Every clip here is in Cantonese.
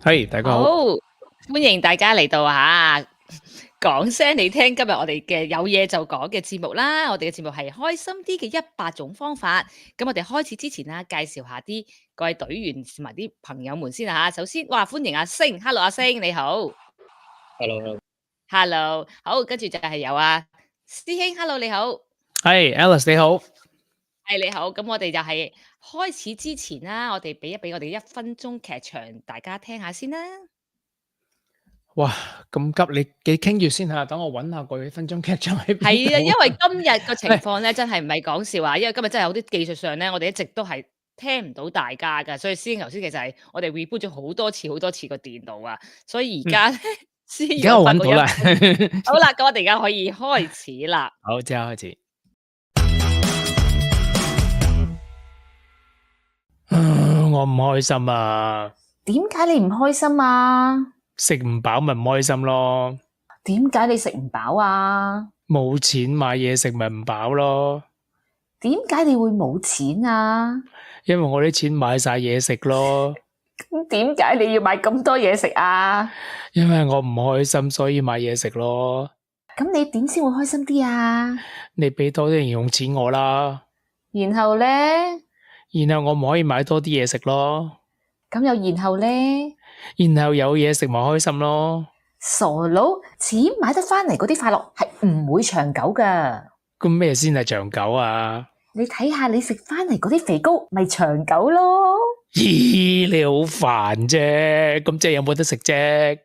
係，大家好。好，歡迎大家嚟到講聲你聽，今日我哋嘅有嘢就講嘅節目啦。我哋嘅節目係開心啲嘅100種方法。咁我哋開始之前啦，介紹下啲各位隊員同埋啲朋友們先吓。首先，歡迎阿星，Hello 阿星，你好。Hello， Hello，好，跟住就係有師兄，Hello 你好。係 Alice 你好。係你好，咁我哋就係開始之前啦，我哋俾我哋1分鐘劇場，大家聽下先啦。哇，咁急，你傾住先吓，等我揾下個1分鐘劇場喺邊係啊，因度。為今日個情況咧，真係唔係講笑因為今日真係有啲技術上咧，我哋一直都係聽唔到大家噶，所以師兄頭先其實係我哋 reboot 咗好多次個電腦啊，所以而家咧先而家我有發覺1揾到啦。分鐘。好啦，咁我哋而家可以開始啦。好，即刻開始。我唔開心啊！點解你唔開心啊？食唔飽咪唔開心咯。點解你食唔飽啊？冇錢買嘢食咪唔飽咯。點解你會冇錢啊？因為我啲錢買晒嘢食咯。咁點解你要買咁多嘢食啊？因為我唔開心，所以買嘢食咯。咁你點先會開心啲啊？你俾多啲零用錢我啦。然後呢？然後我唔可以買多啲嘢食咯。咁又然後呢？然後有嘢食咪開心咯。傻佬，錢買得返嚟嗰啲快樂係唔會長久㗎。咁咩先係長久啊？你睇下你食返嚟嗰啲肥膏咪長久咯。咦，你好煩啫，咁即係有冇得食啫？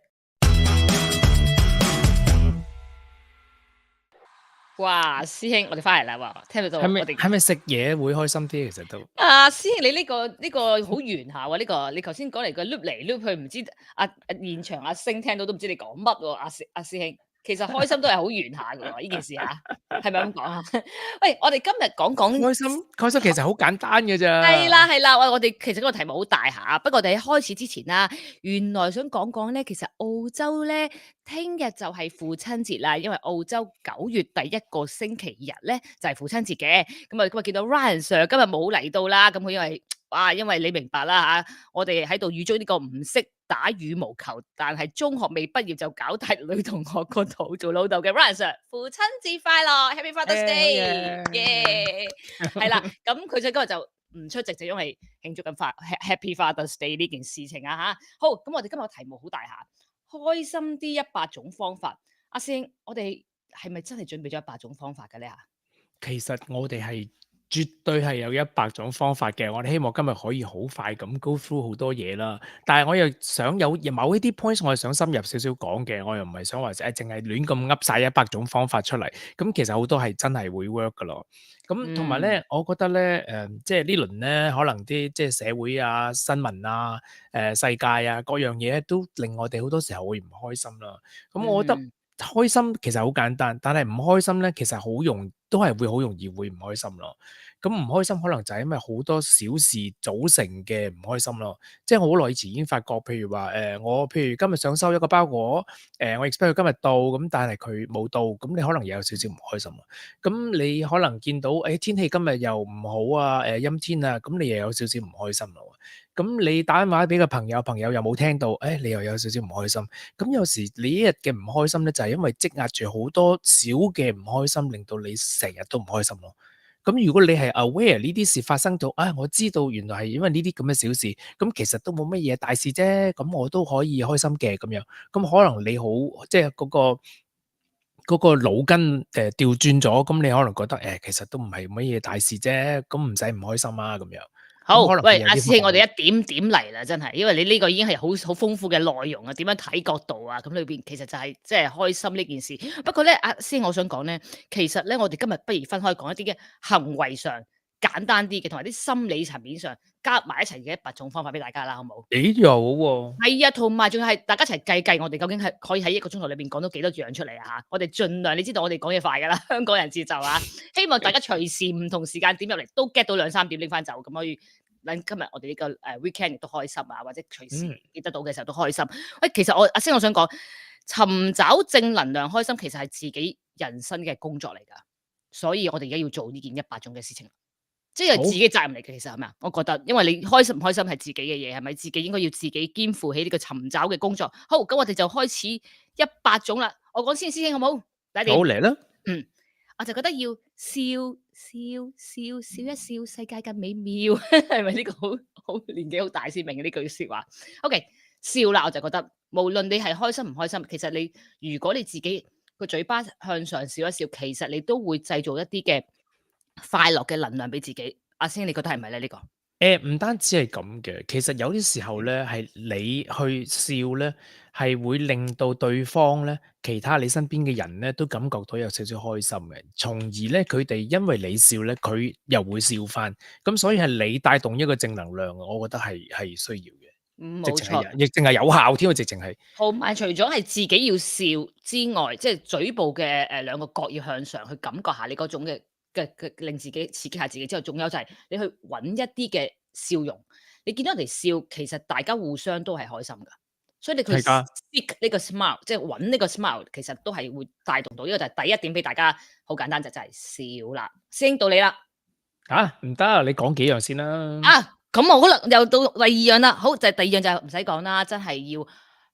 哇，師兄，我哋翻嚟啦喎，聽到係咪我哋係咪食嘢會開心啲？其實都師兄，你呢個好圓下喎，呢個你頭先講嚟個 loop 嚟 loop 去，唔知現場阿星聽到都唔知你講乜喎，阿師兄，其實開心都係好圓下嘅喎，呢件事係咪咁講啊？喂，我哋今日講開心其實好簡單嘅咋。係啦，我哋其實嗰個題目好大下，不過我哋喺開始之前啦，原來想講咧，其實澳洲咧聽日就係父親節啦，因為澳洲9月第一個星期日咧就係父親節嘅，咁啊今日見到 Ryan Sir 今日冇嚟到啦，咁佢因為你明白啦我哋喺度預祝呢個唔識打羽毛球，但係中學未畢業就搞大女同學個肚做老豆嘅 Ryan Sir，父親節快樂 ，Happy Father's Day，耶！係啦，咁佢就今日就唔出席，就因為慶祝緊Happy Father's Day 呢件事情好，咁我哋今日個題目好大下，開心啲100種方法。阿師兄，我哋係咪真係準備咗100種方法嘅咧其實我哋係絕對係有100種方法嘅，我哋希望今日可以好快咁 go through 好多嘢啦。但係我又想有某一啲 points，我係想深入少少講嘅，我又唔係想話淨係亂咁噏晒100種方法出嚟。咁其實好多係真係會 work 噶咯。咁同埋咧，我覺得咧，即係呢輪咧，可能啲即係社會啊、新聞啊、世界啊各樣嘢都令我哋好多時候會唔開心啦。咁我覺得開心其實好簡單，但係唔開心咧，其實都係會好容易會唔開心咯。咁唔開心可能就係因為好多小事組成嘅唔開心咯。即係我好耐以前已經發覺，譬如話我譬如今日想收一個包裹，我 expect 佢今日到，咁但係佢冇到，咁你可能又有少少唔開心啊。咁你可能見到天氣今日又唔好啊，陰天啊，咁你又有少少唔開心咯。咁你打電話俾個朋友，朋友又冇聽到，你又有少少唔開心。咁有時你一日嘅唔開心咧，就係因為積壓住好多小嘅唔開心，令到你成日都唔開心咯。咁如果你係 aware 呢啲事發生到，我知道原來係因為呢啲咁嘅小事，咁其實都冇乜嘢大事啫，咁我都可以開心嘅咁樣。咁可能你好即係嗰個腦筋調轉咗，咁你可能覺得其實都唔係乜嘢大事啫，咁唔使唔開心啊咁樣。好，可能喂，阿師兄，我哋一一點點嚟啦，真係，因為你呢個已經係好豐富嘅內容啊，點樣睇角度啊，咁裏邊其實就係即係開心呢件事。不過咧，阿師兄，我想講咧，其實咧，我哋今日不如分開講一啲嘅行為上簡單啲嘅，同埋啲心理層面上加埋一齊嘅100種方法俾大家啦，好唔好？有喎。係啊，同埋仲係大家一齊計，我哋究竟係可以喺1個鐘頭裏邊講到幾多樣出嚟我哋盡量，你知道我哋講嘢快噶啦，香港人節奏希望大家隨時唔同時間點入嚟都 get 到2-3點拎翻走，咁可以。今日我哋呢個weekend 亦都開心或者隨時見得到嘅時候都開心。喂，其實阿星我想講，尋找正能量開心其實係自己人生嘅工作嚟㗎，所以我哋而家要做呢件100種嘅事情。即係好自己責任嚟嘅，其實係咪啊？我覺得，因為你開心唔開心係自己嘅嘢，係咪？自己應該要自己肩負起呢個尋找嘅工作。好，咁我哋就開始100種啦。我講先，師兄好冇？第一點，好嚟啦，嗯，我就覺得要笑一笑，世界更美妙，係咪呢個好年紀好大先明嘅呢句説話？OK，笑啦，我就覺得無論你係開心唔開心，其實你如果你自己個嘴巴向上笑一笑，其實你都會製造一啲嘅快樂嘅能量俾自己。阿星，你覺得係咪咧？呢個唔單止係咁嘅，其實有啲時候咧，係你去笑咧，係會令到對方咧，其他你身邊嘅人咧，都感覺到有少少開心嘅，從而咧佢哋因為你笑咧，佢又會笑翻，咁所以係你帶動一個正能量，我覺得係需要嘅，直冇錯。情係亦淨係有效添啊！直情係同埋除咗係自己要笑之外，即係嘴部嘅兩個角要向上，去感覺下你嗰種嘅令自己刺激下自己之後，仲有就係你去揾一啲嘅笑容。你見到人哋笑，其實大家互相都係開心噶，所以你佢係㗎 seek 呢個 smile，即係揾呢個 smile，其實都係會帶動到呢個就係第一點俾大家。好簡單就係笑啦。師兄到你啦。嚇唔得，你講幾樣先啦。啊，咁我可能又到第二樣啦。好，就係第二樣就係唔使講啦，真係要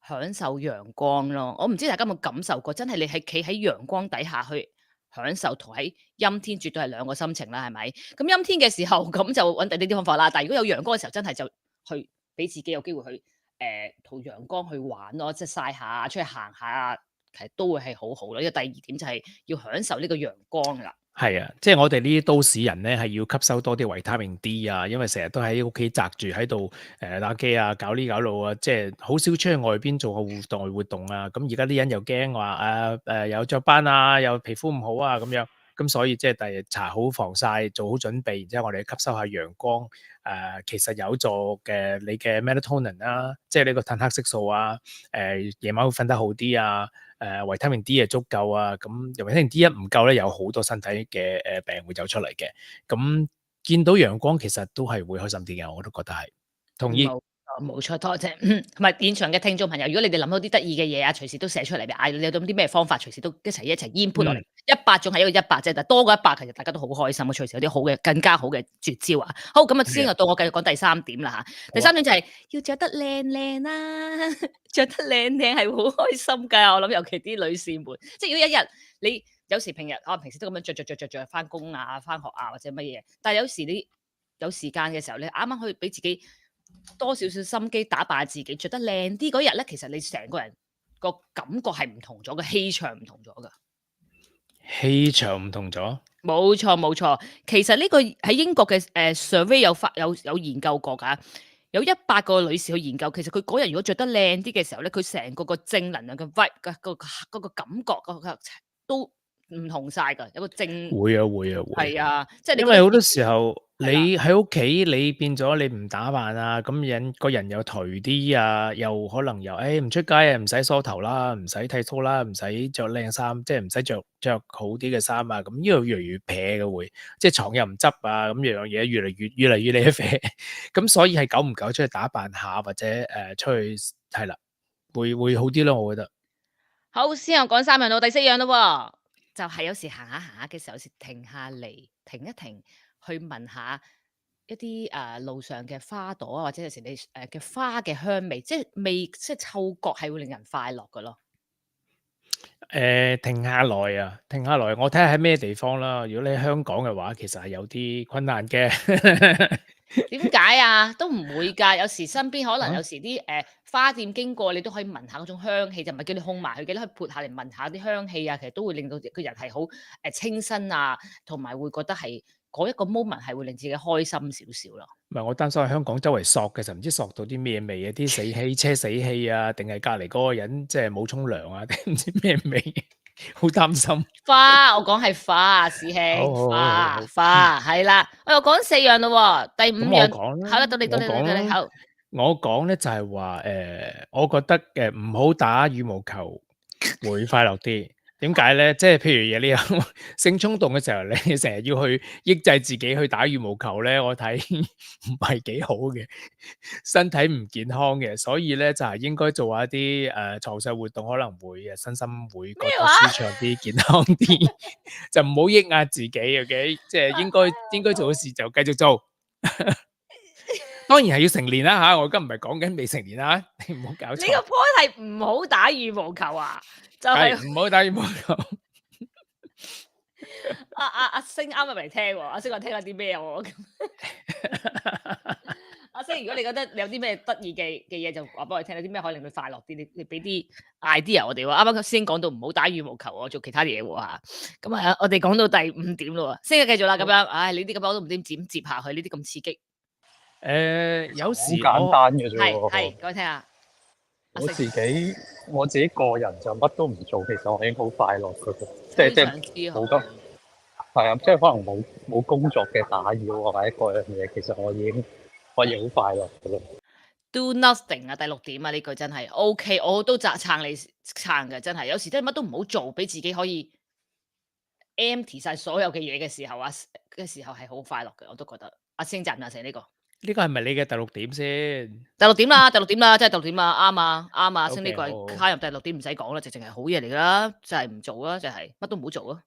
享受陽光咯。我唔知大家有冇感受過，真係你係企喺陽光底下去享受，同喺陰天絕對係兩個心情啦，係咪？咁陰天嘅時候，咁就揾第呢啲方法啦。但係如果有陽光嘅時候，真係就去俾自己有機會去同陽光去玩咯，即係曬下、出去行下啊，其實都會係好好咯。因為第二點就係要享受呢個陽光啦。係啊，即係我哋呢啲都市人咧，係要吸收多啲維他命 D 啊，因為成日都喺屋企宅住喺度打機啊，搞呢搞路啊，即係好少出去外邊做下戶外活動啊。咁而家啲人又驚話有雀斑啊，又皮膚唔好啊咁樣，咁所以即係第日搽好防曬，做好準備，然之後我哋吸收下陽光其實有助嘅你嘅 melatonin 啦，即係呢個褪黑色素啊，夜晚會瞓得好啲啊。維他命 D 係足夠啊，咁維他命 D 一唔夠咧，有好多身體嘅病會走出嚟嘅。咁見到陽光其實都係會開心啲嘅，我都覺得係同意。冇錯，多謝。同埋現場嘅聽眾朋友，如果你哋諗到啲得意嘅嘢啊，隨時都寫出嚟，嗌你有啲咩方法，隨時都一齊 input 落嚟。100仲係一個100啫，但多過100，其實大家都好開心啊！隨時有啲好嘅、更加好嘅絕招啊！好，咁啊，先到我繼續講第三點啦嚇。第三點就係要着得靚靚啦，着得靚靚係會好開心㗎。我諗尤其啲女士們，即係如果一日你有時平日可能平時都咁樣着翻工啊、翻學啊或者乜嘢，但係有時你有時間嘅時候，你啱啱可以俾自己多少少心機打扮自己，着得靚啲嗰日咧，其實你成個人個感覺係唔同咗嘅，氣場唔同咗噶。氣場唔同咗，冇錯冇錯。其實呢個喺英國嘅survey 有研究過㗎，有100個女士去研究，其實佢嗰日如果着得靚啲嘅時候咧，佢成個正能量嘅 vibe 嘅嗰個感覺都唔同晒㗎，有個正會啊會啊會。係啊，即係你因為好多時候係啦你喺屋企，你變咗你唔打扮啊，咁個人又頹啲啊，又可能又唔出街啊，唔使梳頭啦，唔使剃鬚啦，唔使着靚衫，即係唔使着好啲嘅衫啊，咁呢個越嚟越撇嘅會，即係床又唔執啊，咁樣嘢越嚟越嚟啡，咁所以係久唔久出去打扮下或者出去係啦，會好啲咯，我覺得。好，先我講3樣到第4樣咯喎，就係有時行下嘅時候，有時停下嚟，停一停，去聞下一啲路上嘅花朵啊，或者有時你嘅花嘅香味，即係嗅覺係會令人快樂㗎咯。停下來啊，停下來，我睇下喺咩地方啦。如果你喺香港嘅話，其實係有啲困難嘅。點解啊？都唔會㗎，有時身邊可能啊有時啲花店經過，你都可以聞下嗰種香氣，就唔係叫你控埋佢嘅，你可以潑下嚟聞下啲香氣啊，其實都會令到個人係好清新啊，同埋會覺得係嗰一個 moment 係會令自己開心少少咯。唔係我擔心喺香港周圍索嘅時候，唔知索到啲咩味啊？啲死氣車死氣啊，定係隔離嗰個人即係冇沖涼啊？定唔知咩味？好擔心。花，我講係花，師兄，好花係啦。我講4樣咯喎，第5咁我樣講啦，好啦，到你，好。我講咧就係話我覺得唔好打羽毛球會快樂啲。點解咧？即係譬如你有性衝動嘅時候，你成日要去抑制自己去打羽毛球咧，我睇唔係幾好嘅，身體唔健康嘅。所以咧就係應該做下一啲床上活動，可能會身心會覺得咩話？舒暢啲、健康啲，就唔好抑壓自己，OK？即係應該做嘅事就繼續做。當然係要成年啦吓，我而家唔係講緊未成年啦，你唔好搞錯。你個 point 係唔好打羽毛球啊？就係係唔好打羽毛球。阿星啱入嚟聽喎，阿星話聽下啲咩喎？阿星，如果你覺得你有啲咩得意嘅嘢，就話俾我哋聽，有啲咩可以令佢快樂啲，你俾啲 idea 我哋喎。啱啱先講到唔好打羽毛球喎，做其他嘢喎嚇。咁啊，我哋講到第5點咯喎，星期繼續啦，咁樣，唉，呢啲咁樣我都唔知點接下去，呢啲咁刺激。有好時簡單嘅啫係喎。係，講嚟聽下。阿我星自己個人就乜都唔做，其實我已經好快樂嘅喎。即係非常之冇好。咁係啊，即係可能冇工作嘅打擾啊，或者各樣嘢，其實我已經可以好快樂嘅咯。 Do nothing 啊，第6點啊，呢句真係 OK，我都撐你撐嘅，真係有時真係乜都唔好做，俾自己可以 empty 晒所有嘅嘢嘅時候啊，係好快樂嘅，我都覺得。阿星贊唔贊成呢個？呢個係咪你嘅第6點先？第六點啦，第六點啦，真係第六點啦，啱啊，啱啊， OK，星呢個好係加入第6點唔使講啦，直情係好嘢嚟㗎啦，就係唔做啦，就係乜都唔好做啊。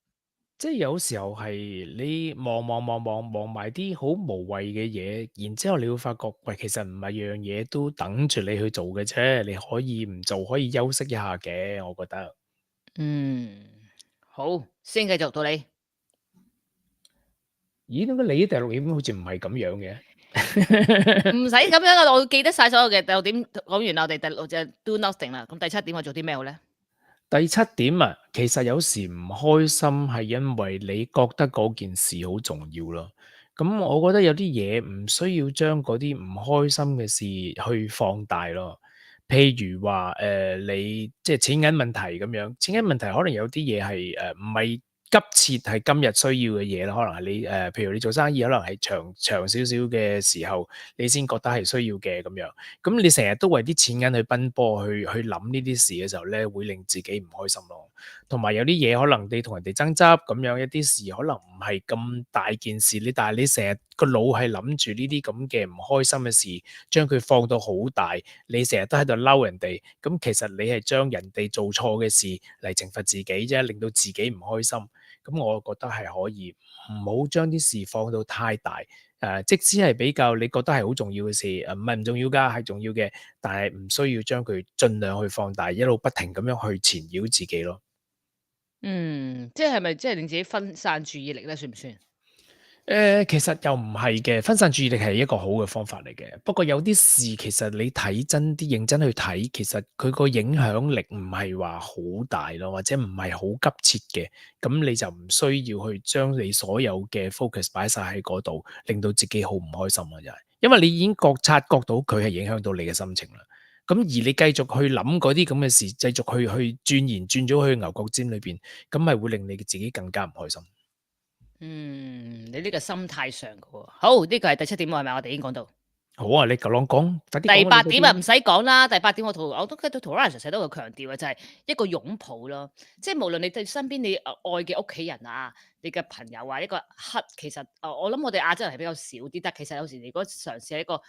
即係有時候係你望埋啲好無謂嘅嘢，然之後你會發覺，喂，其實唔係樣嘢都等住你去做嘅啫，你可以唔做，可以休息一下嘅，我覺得。好，先繼續到你。咦？點解你第6點好似唔係咁樣嘅？唔使咁樣啊，我記得晒所有嘅第6點講完啦，我哋第6就 do nothing 啦。咁第7點我做啲咩好咧？第7點啊，其實有時唔開心係因為你覺得嗰件事好重要咯。咁我覺得有啲嘢唔需要將嗰啲唔開心嘅事去放大咯。譬如話你即係錢銀問題咁樣，錢銀問題可能有啲嘢係唔係急切係今日需要嘅嘢啦，可能係你譬如你做生意，可能係長少少嘅時候，你先覺得係需要嘅咁樣。咁你成日都為啲錢銀去奔波，去諗呢啲事嘅時候咧，會令自己唔開心咯。同埋有啲嘢可能你同人哋爭執咁樣，一啲事可能唔係咁大件事，但係你成日個腦係諗住呢啲咁嘅唔開心嘅事，將佢放到好大，你成日都喺度嬲人哋，咁其實你係將人哋做錯嘅事嚟懲罰自己啫，令到自己唔開心。咁我覺得係可以唔好將啲事放到太大。即使係比較你覺得係好重要嘅事，唔係唔重要㗎，係重要嘅，但係唔需要將佢盡量去放大，一路不停咁樣去纏繞自己咯。即係咪即係令自己分散注意力咧？算唔算？其實又唔係嘅，分散注意力係一個好嘅方法嚟嘅。不過有啲事其實你睇真啲、認真去睇，其實佢個影響力唔係話好大咯，或者唔係好急切嘅。咁你就唔需要去將你所有嘅 focus 擺晒喺嗰度，令到自己好唔開心啦，就係。因為你已經察覺到佢係影響到你嘅心情啦。咁而你繼續去諗嗰啲咁嘅事，繼續去鑽研轉咗去牛角尖裏邊，咁係會令你自己更加唔開心。你呢個心態上嘅喎。好，呢個係第7點喎，係咪？我哋已經講到。好啊，你講，快啲講第8點啊，唔使講啦。第8點我都睇到 Ryan 成日都有強調嘅，就係一個擁抱咯。即係無論你對身邊你愛嘅屋企人啊，你嘅朋友啊，一個hug，其實我諗我哋亞洲人係比較少啲，但其實有時如果嘗試係一個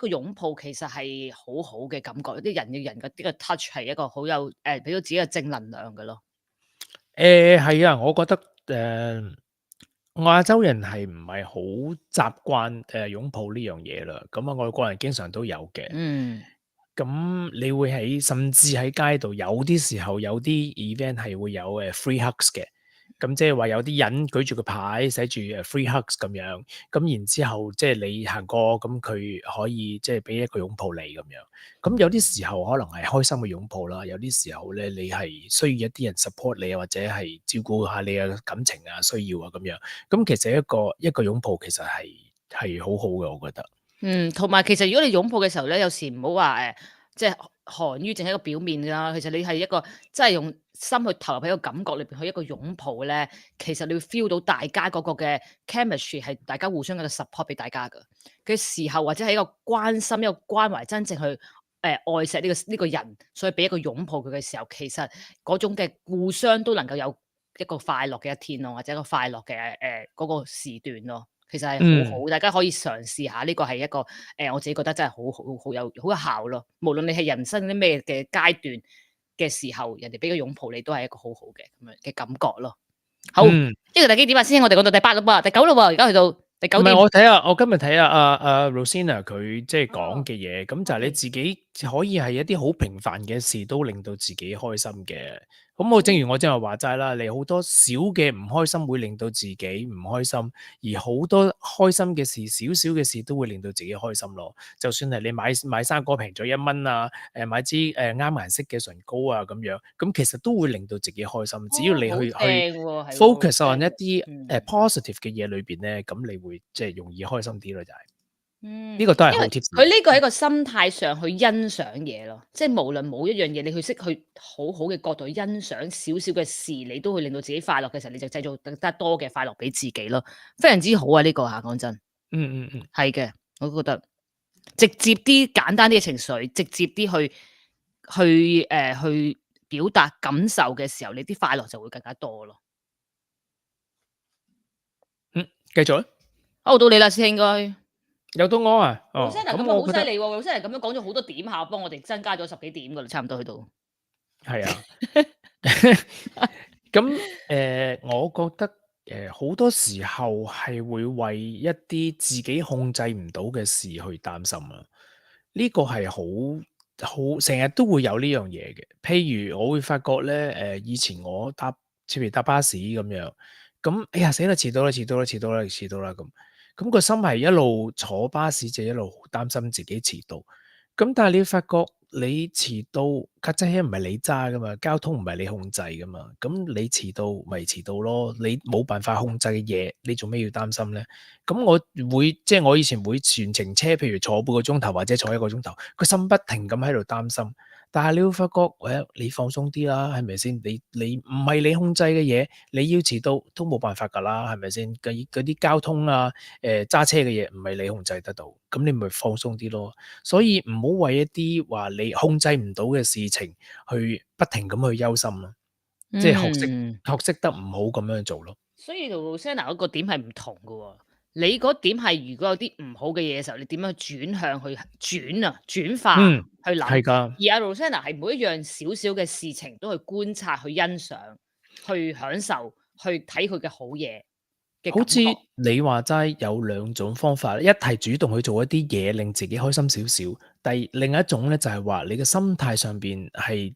擁抱，其實係好好嘅感覺。啲人與人嘅呢個 touch 係一個好有俾到自己嘅正能量嘅咯。係啊，我覺得亞洲人係唔係好習慣擁抱呢樣嘢啦。咁啊，外國人經常都有嘅。咁你會甚至喺街度有啲時候有啲 event 係會有free hugs 嘅。咁即係話有啲人舉住個牌寫住free hugs 咁樣，咁然之後即係你行過，咁佢可以即係俾一個擁抱你咁樣。咁有啲時候可能係開心嘅擁抱啦，有啲時候咧你係需要一啲人 support 你啊，或者係照顧下你嘅感情啊、需要啊咁樣。咁其實一個擁抱其實係好好嘅，我覺得。同埋其實如果你擁抱嘅時候咧，有時唔好話即係寒於淨係一個表面啦。其實你係一個真係用心去投入喺個感覺裏邊，去一個擁抱咧，其實你會 feel 到大家嗰個嘅 chemistry 係大家互相嘅 support 俾大家嘅時候，或者係一個關心、一個關懷，真正去愛錫呢個人，所以俾一個擁抱佢嘅時候，其實嗰種嘅互相都能夠有一個快樂嘅一天咯，或者一個快樂嘅嗰個時段咯，其實係好好，大家可以嘗試下，呢個係一個我自己覺得真係好有效咯。無論你係人生啲咩嘅階段嘅時候，人哋俾個擁抱你，都係一個好好嘅咁樣嘅感覺咯。好，呢個第幾點啊？先，我哋講到第8啦噃，第9啦喎，而家去到第9點。唔係我今日睇下阿 Rosina 佢即係講嘅嘢，咁就係你自己可以係一啲好平凡嘅事都令到自己開心嘅。咁正如我正話話齋啦，你好多小嘅唔開心會令到自己唔開心，而好多開心嘅事，少少嘅事都會令到自己開心咯。就算係你買生果平咗1蚊啊，買支啱顏色嘅唇膏啊咁樣，咁其實都會令到自己開心。只要你去 focus on 一啲positive 嘅嘢裏邊咧，咁你會即係容易開心啲咯，就係。呢個都係好 tips。佢呢個係一個心態上去欣賞嘢咯，即係無論冇一樣嘢，你去識去好好嘅角度去欣賞少少嘅事，你都會令到自己快樂嘅時候，你就製造更加多嘅快樂俾自己咯，非常之好啊！呢個嚇講真，係嘅，我都覺得直接啲、簡單啲嘅情緒，直接啲去表達感受嘅時候，你啲快樂就會更加多咯。繼續啦。到你啦，師兄應該。有到我啊！Rosanna 咁好犀利喎！Rosanna 咁樣講咗好多點下，幫我哋增加咗10幾點噶啦，差唔多去到。係啊。咁我覺得好多時候係會為一啲自己控制唔到嘅事去擔心啊。呢個係好成日都會有呢樣嘢嘅。譬如我會發覺咧，以前我譬如搭巴士咁樣，咁哎呀死啦，遲到啦咁個心係一路坐巴士就一路擔心自己遲到。咁但係你發覺你遲到，架車唔係你揸噶嘛，交通唔係你控制噶嘛，咁你遲到咪遲到咯，你冇辦法控制嘅嘢，你做咩要擔心咧？咁我以前會全程車，譬如坐半個鐘頭或者坐1個鐘頭，個心不停咁喺度擔心。但係你會發覺，你放鬆啲啦，係咪先？你唔係你控制嘅嘢，你要遲到都冇辦法㗎啦，係咪先？嗰啲交通啊，揸車嘅嘢唔係你控制得到，咁你咪放鬆啲咯。所以唔好為一啲話你控制唔到嘅事情去不停咁去憂心咯，即係學識得唔好咁樣做咯。所以同 Rosanna 嗰個點係唔同㗎喎。你嗰點係如果有啲唔好嘅嘢嘅時候，你點樣轉向去轉化去諗？係㗎。而阿 Rosanna 係每一樣少少嘅事情都去觀察、去欣賞、去享受、去睇佢嘅好嘢嘅感覺。好似你話齋有2種方法，一係主動去做一啲嘢令自己開心少少，另一種咧就係話你嘅心態上邊係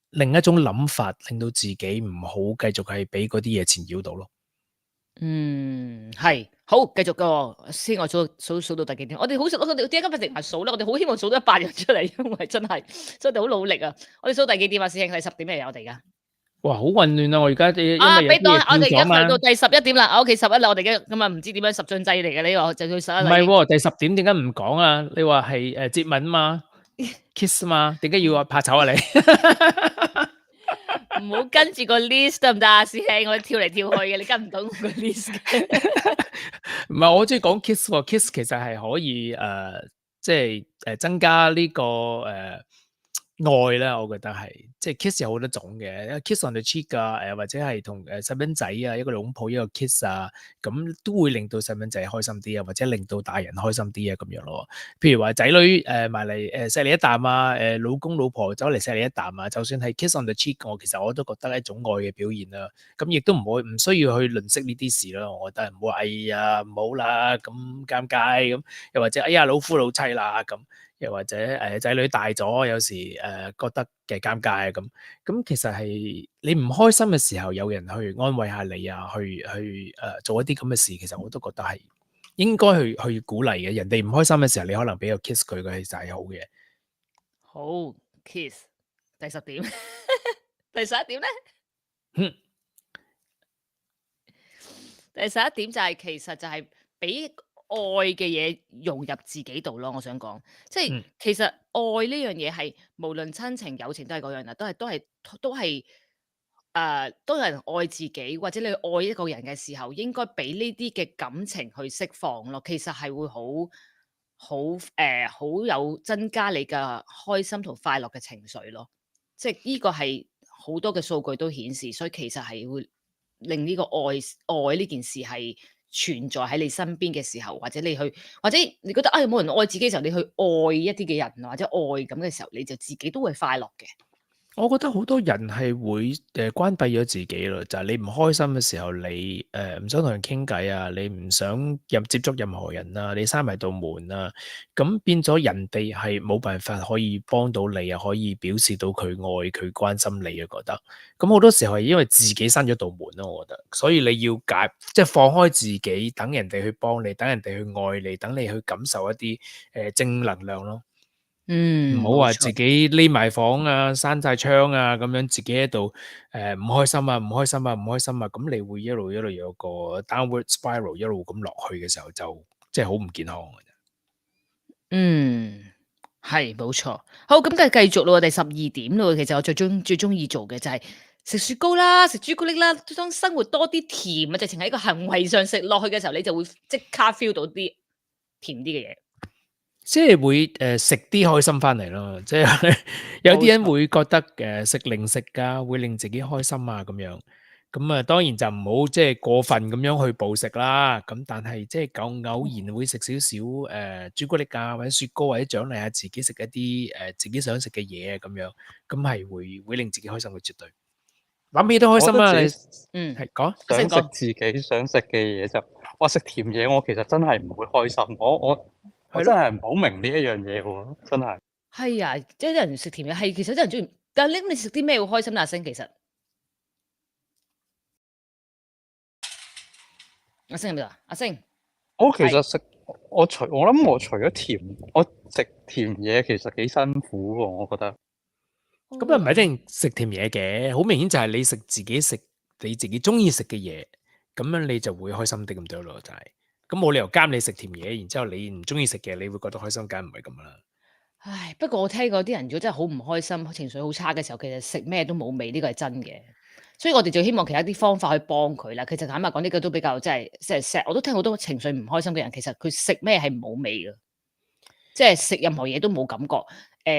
另一種諗法，令到自己唔好繼續係俾嗰啲嘢纏繞到咯。係好，繼續個先，我數到第幾點？我哋好我哋點解今日淨係數咧？我哋好希望數到100人出嚟，因為真係，所以我哋好努力啊！我哋數第幾點啊？師兄，第10點嚟，我哋而家。哇，好混亂啊！我而家因為有俾檔我哋而家去到第11點啦。OK 11啦，我哋嘅咁啊，唔知點樣10進制嚟嘅呢個就去11啦。唔係喎，第10點點解唔講啊？你話係接吻嘛，kiss 嘛，點解要怕醜啊你？唔好跟住個 list 得唔得啊，師兄？我跳嚟跳去嘅，你跟唔到我個 list 嘅。唔係，我中意講 kiss 喎，kiss 其實係可以即係增加呢個愛咧，我覺得係，即係 kiss 有好多種嘅，kiss on the cheek 啊，或者係同細蚊仔啊一個擁抱一個 kiss 啊，咁都會令到細蚊仔開心啲啊，或者令到大人開心啲啊咁樣咯。譬如話仔女埋嚟錫你一啖啊，老公老婆走嚟錫你一啖啊，就算係 kiss on the cheek，其實我都覺得係一種愛嘅表現啦。咁亦都唔需要去吝嗇呢啲事咯。我覺得唔好哎呀唔好啦，咁尷尬咁，又或者哎呀老夫老妻啦咁。又或者仔女大咗，有時覺得嘅尷尬咁其實係你唔開心嘅時候，有人去安慰下你啊，去做一啲咁嘅事，其實我都覺得係應該去鼓勵嘅。人哋唔開心嘅時候，你可能俾個 kiss 佢，其實係好嘅。好 kiss 第10點，第11點咧？第11點就係其實就係俾愛嘅嘢融入自己度咯，我想講，即係其實愛呢樣嘢係無論親情友情都係嗰樣啦，都有人愛自己，或者你愛一個人嘅時候，應該俾呢啲嘅感情去釋放咯。其實係會好有增加你嘅開心同快樂嘅情緒咯。即係呢個係好多嘅數據都顯示，所以其實係會令呢個愛呢件事係存在喺你身邊嘅時候，或者你覺得冇人愛自己嘅時候，你去愛一啲嘅人或者愛咁嘅時候，你就自己都會快樂嘅。我覺得好多人係會關閉咗自己咯，就係你唔開心嘅時候，你唔想同人傾偈啊，你唔想接觸任何人啊，你閂埋道門啊，咁變咗人哋係冇辦法可以幫到你啊，可以表示到佢愛佢關心你啊，覺得咁好多時候係因為自己閂咗道門咯，我覺得，所以你要即係放開自己，等人哋去幫你，等人哋去愛你，等你去感受一啲正能量咯。唔好話自己匿埋房啊，閂晒窗啊，咁樣自己喺度唔開心啊，唔開心啊，唔開心啊，咁你會一路有個 downward spiral 一路咁落去嘅時候，就即係好唔健康嘅。係冇錯。好，咁繼續咯，第12點咯。其實我最中意做嘅就係食雪糕啦，食朱古力啦，當生活多啲甜啊，直情喺個行為上食落去嘅時候，你就會即刻 feel 到啲甜啲嘅嘢。即係會食啲開心翻嚟咯，即係有啲人會覺得食零食㗎會令自己開心啊咁樣，咁啊當然就唔好即係過分咁樣去暴食啦，咁但係即係偶然會食少少朱古力啊或者雪糕或者獎勵下自己食一啲自己想食嘅嘢咁樣，咁係會令自己開心嘅，絕對諗起都開心啊！你係講想食自己想食嘅嘢就，哇食甜嘢我其實真係唔會開心，我真係唔好明呢一樣嘢喎，真係。係啊，即係啲人食甜嘢係，其實啲人中意。但係你食啲咩會開心啊？阿星其實，阿星係咪啊？阿星，我其實我諗我除咗甜，我食甜嘢其實幾辛苦喎，我覺得。咁啊唔係一定食甜嘢嘅，好明顯就係你食你自己中意食嘅嘢，咁樣你就會開心啲咁多咯，就係。咁冇理由監你食甜嘢，然之後你唔中意食嘅，你會覺得開心，梗唔係咁啦。唉，不過我聽過啲人如果真係好唔開心、情緒好差嘅時候，其實食咩都冇味，呢個係真嘅。所以我哋就希望其他啲方法去幫佢啦。其實坦白講，呢個都比較即係 sad。我都聽好多情緒唔開心嘅人，其實佢食咩係冇味嘅，即係食任何嘢都冇感覺。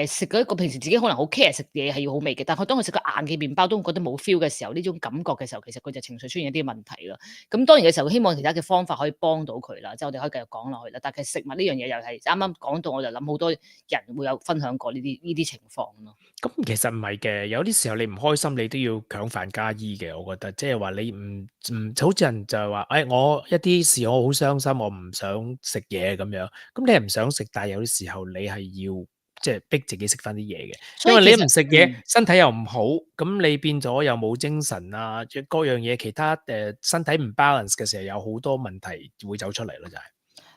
食嗰一個平時自己可能好 care 食嘢係要好味嘅，但係當佢食個硬嘅麵包都覺得冇 feel 嘅時候，呢種感覺嘅時候，其實佢就情緒出現一啲問題啦。咁當然嘅時候，希望其他嘅方法可以幫到佢啦，即係我哋可以繼續講落去啦。但係食物呢樣嘢又係啱啱講到，我就諗好多人會有分享過呢啲情況咯。咁其實唔係嘅，有啲時候你唔開心，你都要強飯加衣嘅。我覺得即係話你唔好似人就係話，我一啲事我好傷心，我唔想食嘢咁樣。咁你係唔想食，但係有啲時候你係要即係逼自己食翻啲嘢嘅，因為你唔食嘢，身體又唔好，咁你變咗又冇精神啊，各樣嘢其他身體唔 balance 嘅時候，有好多問題會走出嚟咯，就係。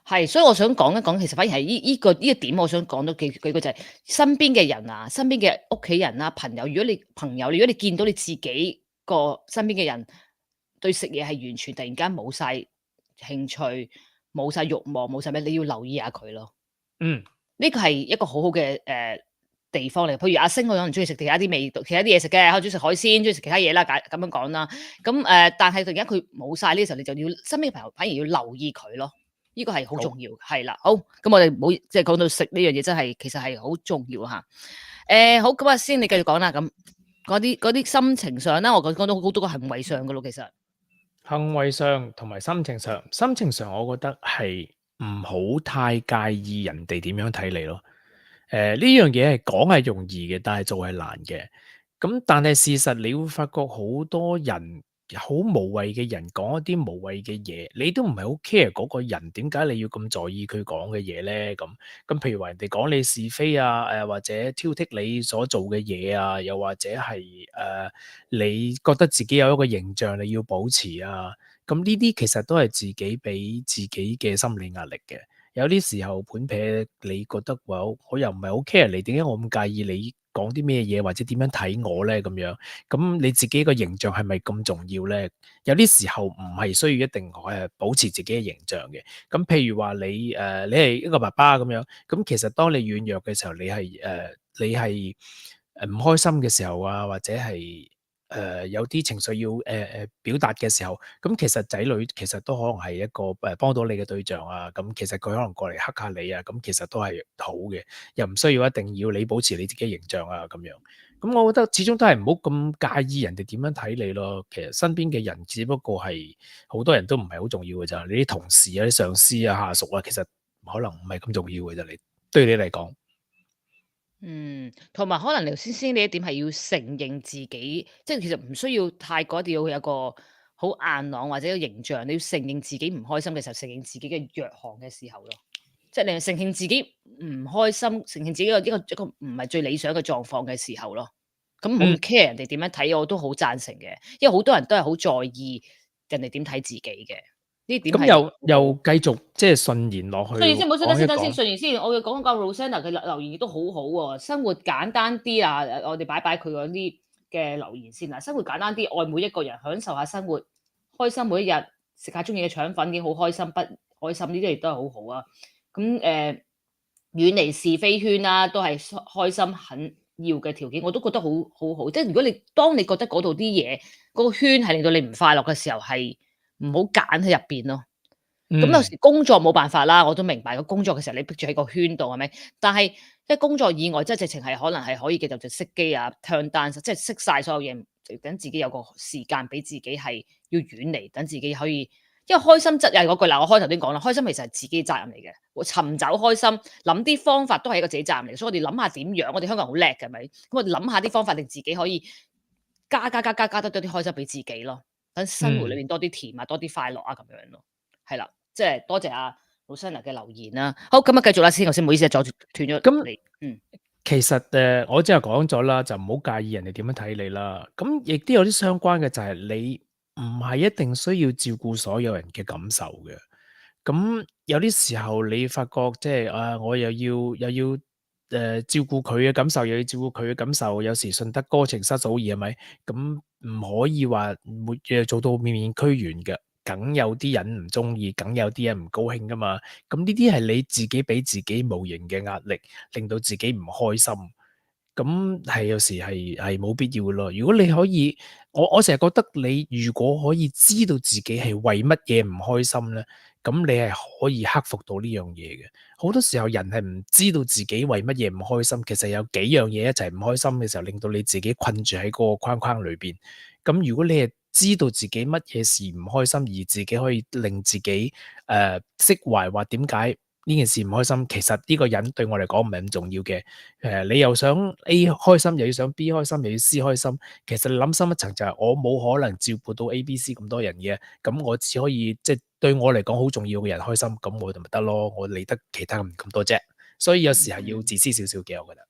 係，所以我想講一講，其實反而係呢個點，我想講多幾句就係身邊嘅人啊，身邊嘅屋企人啊，朋友。如果你見到你自己個身邊嘅人對食嘢係完全突然間冇晒興趣、冇晒慾望、冇晒咩，你要留意下佢咯。呢個係一個好好嘅地方嚟。譬如阿星，我可能中意食其他啲嘢食嘅，可能中意食海鮮，中意食其他嘢啦，咁樣講啦。咁但係突然間佢冇晒呢個時候，你就要身邊嘅朋友反而要留意佢咯。呢個係好重要，係啦。好，咁我哋唔好即係講到食呢樣嘢，真係其實係好重要嚇。好，咁阿先你繼續講啦。咁嗰啲心情上啦，我講到好多個行為上嘅咯，其實行為上同埋心情上，我覺得係唔好太介意人哋點樣睇你咯。呢樣嘢係講係容易嘅，但係做係難嘅。咁但係事實你會發覺好多人好無謂嘅人講一啲無謂嘅嘢，你都唔係好 care 嗰個人，點解你要咁在意佢講嘅嘢咧？咁譬如話人哋講你是非啊，或者挑剔你所做嘅嘢啊，又或者係你覺得自己有一個形象你要保持啊，咁呢啲其實都係自己俾自己嘅心理壓力嘅。有啲時候盤撇，你覺得我又唔係好 care 你，點解我咁介意你講啲咩嘢，或者點樣睇我咧？咁樣，咁你自己個形象係咪咁重要咧？有啲時候唔係需要一定保持自己嘅形象嘅。咁譬如話你係一個爸爸咁樣，咁其實當你軟弱嘅時候，你係唔開心嘅時候啊，或者係有啲情緒要表達嘅時候，咁其實仔女其實都可能係一個幫到你嘅對象啊。咁其實佢可能過嚟黑下你啊，咁其實都係好嘅，又唔需要一定要你保持你自己形象啊咁樣。咁我覺得始終都係唔好咁介意人哋點樣睇你咯。其實身邊嘅人只不過係好多人都唔係好重要嘅咋，你啲同事啊、啲上司啊、下屬啊，其實可能唔係咁重要嘅啫。對你嚟講，同埋可能你頭先呢一點係要承認自己，即係其實唔需要太過一定要有個好硬朗或者個形象，你要承認自己唔開心嘅時候，承認自己嘅弱項嘅時候咯。即係你承認自己唔開心，承認自己一個唔係最理想嘅狀況嘅時候咯。咁唔好咁 care 人哋點樣睇，我都好贊成嘅，因為好多人都係好在意人哋點睇自己嘅。呢點係咁又繼續即係順延落去所以先唔好等先，講一講順延先。我要講 Rosanna 嘅留言亦都好好喎，生活簡單啲啊！我哋擺佢嗰啲嘅留言先啦。生活簡單啲，愛每一個人，享受下生活，開心每一日，食下中意嘅腸粉已經好開心，不開心呢啲亦都係好好啊。咁遠離是非圈啦，都係開心很要嘅條件，我都覺得好好。即係如果當你覺得嗰度啲嘢嗰個圈係令到你唔快樂嘅時候，係唔好揀喺入邊咯。咁有時工作冇辦法啦，我都明白個工作嘅時候你逼住喺個圈度係咪？但係即係工作以外，即係直情係可能係可以嘅，就熄機啊，turn down，即係熄曬所有嘢，等自己有個時間俾自己係要遠離，等自己可以，因為開心則係嗰句嗱，我開頭先講啦，開心其實係自己責任嚟嘅，尋找開心，諗啲方法都係一個自己責任嚟，所以我哋諗下點樣，我哋香港人好叻嘅，係咪？咁我哋諗下啲方法令自己可以加得多啲開心俾自己咯，等生活裏面多啲甜啊，多啲快樂啊咁樣咯，係啦。即係多謝阿 Rosanna 嘅留言啦。好，咁啊繼續啦，先頭先唔好意思，阻斷咗你。其實我即係講咗啦，就唔好介意人哋點樣睇你啦。咁亦都有啲相關嘅，就係你唔係一定需要照顧所有人嘅感受嘅。咁有啲時候你發覺即係我又要照顧佢嘅感受，又要照顧佢嘅感受，有時順得哥情失嫂意係咪？咁唔可以話每嘢做到面面俱圓嘅。梗有啲人唔中意，梗有啲人唔高興噶嘛。咁呢啲係你自己俾自己無形嘅壓力，令到自己唔開心。咁係有時係冇必要嘅咯。如果你可以，我成日覺得你如果可以知道自己係為乜嘢唔開心咧，咁你係可以克服到呢樣嘢嘅。好多時候人係唔知道自己為乜嘢唔開心，其實有幾樣嘢一齊唔開心嘅時候，令到你自己困住喺嗰個框框裏邊。咁如果你係知道自己乜嘢事唔開心，而自己可以令自己釋懷，話點解呢件事唔開心，其實呢個人對我嚟講唔係咁重要嘅。你又想 A 開心，又要想 B 開心，又要 C 開心，其實你諗深一層就係我冇可能照顧到 A、B、C 咁多人嘅，咁我只可以即係對我嚟講好重要嘅人開心，咁我就咪得咯，我理得其他咁多啫。所以有時係要自私少少嘅，我覺得。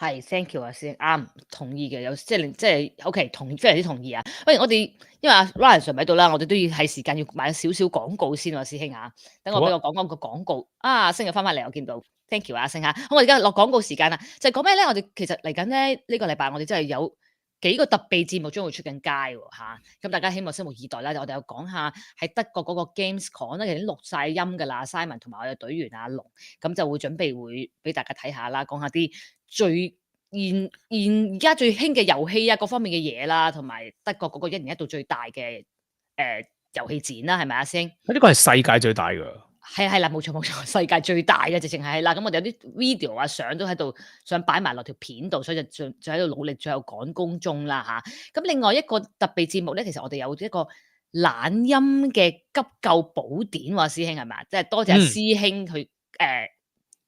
係，thank you 啊，師兄，啱，同意嘅，有即係 OK，非常之同意啊。喂，我哋因為阿 Ryan Sir 喺度啦，我哋都要係時間要買少少廣告先喎，師兄嚇。等我俾我講個廣告。阿星又翻嚟，我見到 thank you 啊，星嚇。我而家落廣告時間啦，就係講咩咧？我哋其實嚟緊咧呢個禮拜，我哋真係有幾個特備節目將會出緊街喎嚇。咁大家希望拭目以待啦。我哋又講下喺德國嗰個 Gamescom 咧，已經錄晒音㗎啦，Simon 同埋我哋隊員阿龍，咁就會準備會俾大家睇下啦，講下啲而家最興嘅遊戲啊，各方面嘅嘢啦，同埋德國嗰個1年1度最大嘅遊戲展啦，係咪啊，師兄？呢個係世界最大㗎。係啦，冇錯，世界最大嘅直情係啦。咁我哋有啲 video 啊相都喺度想擺埋落條片度，所以就喺度努力最後趕工中啦嚇。咁另外一個特別節目咧，其實我哋有一個懶音嘅急救寶典喎，師兄係咪啊？即係多謝師兄去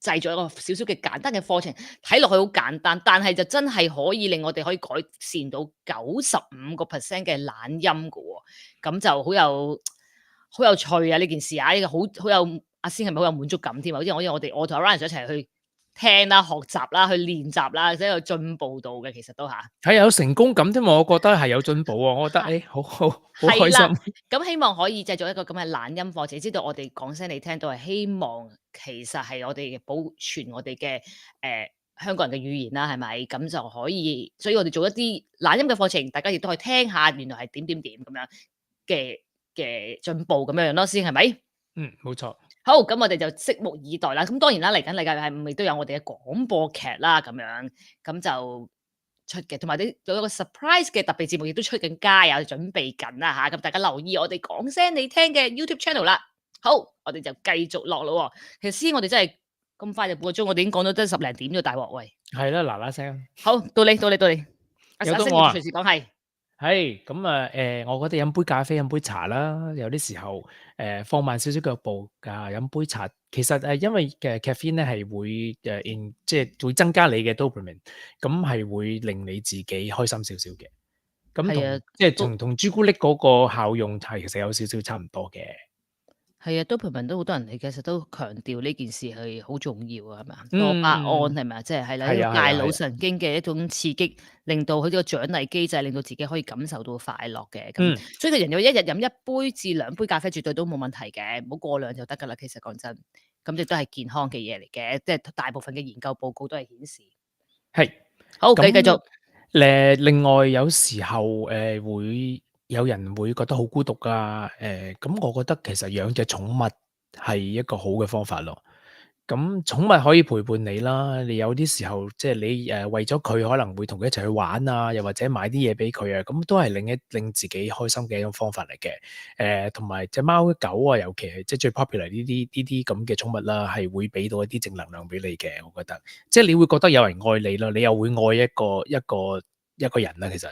製作一個少少嘅簡單嘅課程，睇落去好簡單，但係就真係可以令我哋可以改善到95%嘅懶音㗎喎，咁就好有趣啊！呢件事啊，呢個好有阿仙係咪好有滿足感添啊？因為我同阿 Ryan 一齊去聽啦、學習啦、去練習啦，即係有進步到嘅，其實都嚇。係有成功感添，我覺得係有進步啊！我覺得好開心。咁希望可以製作一個咁嘅懶音課程，知道我哋講聲你聽到係希望，其實係我哋嘅保存我哋嘅香港人嘅語言啦，係咪？咁就可以，所以我哋做一啲懶音嘅課程，大家亦都可以聽下，原來係點咁樣嘅進步咁樣咯，先係咪？冇錯。好，咁我哋就拭目以待啦。咁當然啦，嚟緊禮拜5亦都有我哋嘅廣播劇啦，咁樣咁就出嘅，同埋有一個 surprise 嘅特別節目亦都出緊街，有準備緊啦嚇。咁大家留意我哋講聲你聽嘅 YouTube channel 啦。好，我哋就繼續落咯喎。其實師我哋真係咁快就半個鐘，我哋已經講咗得10零點咗，大鑊喂。係啦，嗱嗱聲。好，到你。阿星你有到我啊隨時講係。係咁啊，我覺得飲杯咖啡、飲杯茶啦，有啲時候放慢少少腳步飲杯茶。其實因為嘅 caffeine 咧係會即係會增加你嘅 dopamine，咁係會令你自己開心少少嘅。咁係啊同即係同朱古力嗰個效用係其實有少少差唔多嘅。係啊，dopamine都好多人其實都強調呢件事係好重要啊，係咪啊？多巴胺係咪啊？即係啦，呢個大腦神經嘅一種刺激，令到佢呢個獎勵機制，令到自己可以感受到快樂嘅。咁所以個人要一日飲1杯至2杯咖啡，絕對都冇問題嘅，唔好過量就得㗎啦。其實講真，咁亦都係健康嘅嘢嚟嘅，即係大部分嘅研究報告都係顯示。係好，繼續。另外有時候會有人會覺得好孤獨啊，咁我覺得其實養隻寵物係一個好嘅方法咯。咁寵物可以陪伴你啦，你有啲時候即係你為咗佢可能會同佢一齊去玩啊，又或者買啲嘢俾佢啊，咁都係令自己開心嘅一種方法嚟嘅。同埋隻貓狗啊，尤其係即係最 popular 呢啲咁嘅寵物啦，係會俾到一啲正能量俾你嘅，我覺得。即係你會覺得有人愛你啦，你又會愛一個人啦，其實。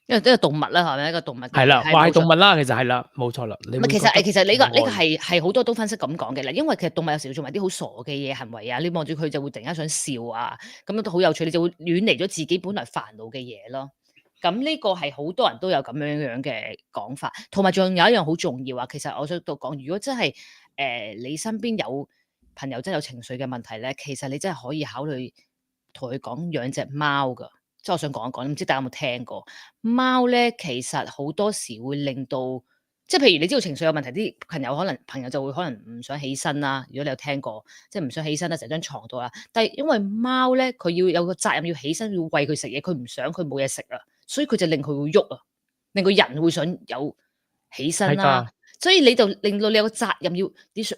因為都係動物啦，係咪一個動物？係啦，話係動物啦，其實係啦，冇錯啦。其實呢個係好多都分析咁講嘅啦，因為其實動物有時做埋啲好傻嘅嘢行為啊，你望住佢就會突然間想笑啊，咁都好有趣，你就會遠離咗自己本來煩惱嘅嘢咯。咁呢個係好多人都有咁樣嘅講法，同埋仲有一樣好重要啊。其實我想度講，如果真係你身邊有朋友真係有情緒嘅問題咧，其實你真係可以考慮同佢講養隻貓㗎。即係我想講一講，唔知大家有冇聽過？貓咧其實好多時會令到，即係譬如你知道情緒有問題，啲朋友就會可能唔想起身啦。如果你有聽過，即係唔想起身啦，成張床度啦。但係因為貓咧，佢要有個責任要起身，要餵佢食嘢，佢唔想佢冇嘢食啊，所以佢就令佢會喐啊，令個人會想有起身啦。所以你就令到你有個責任要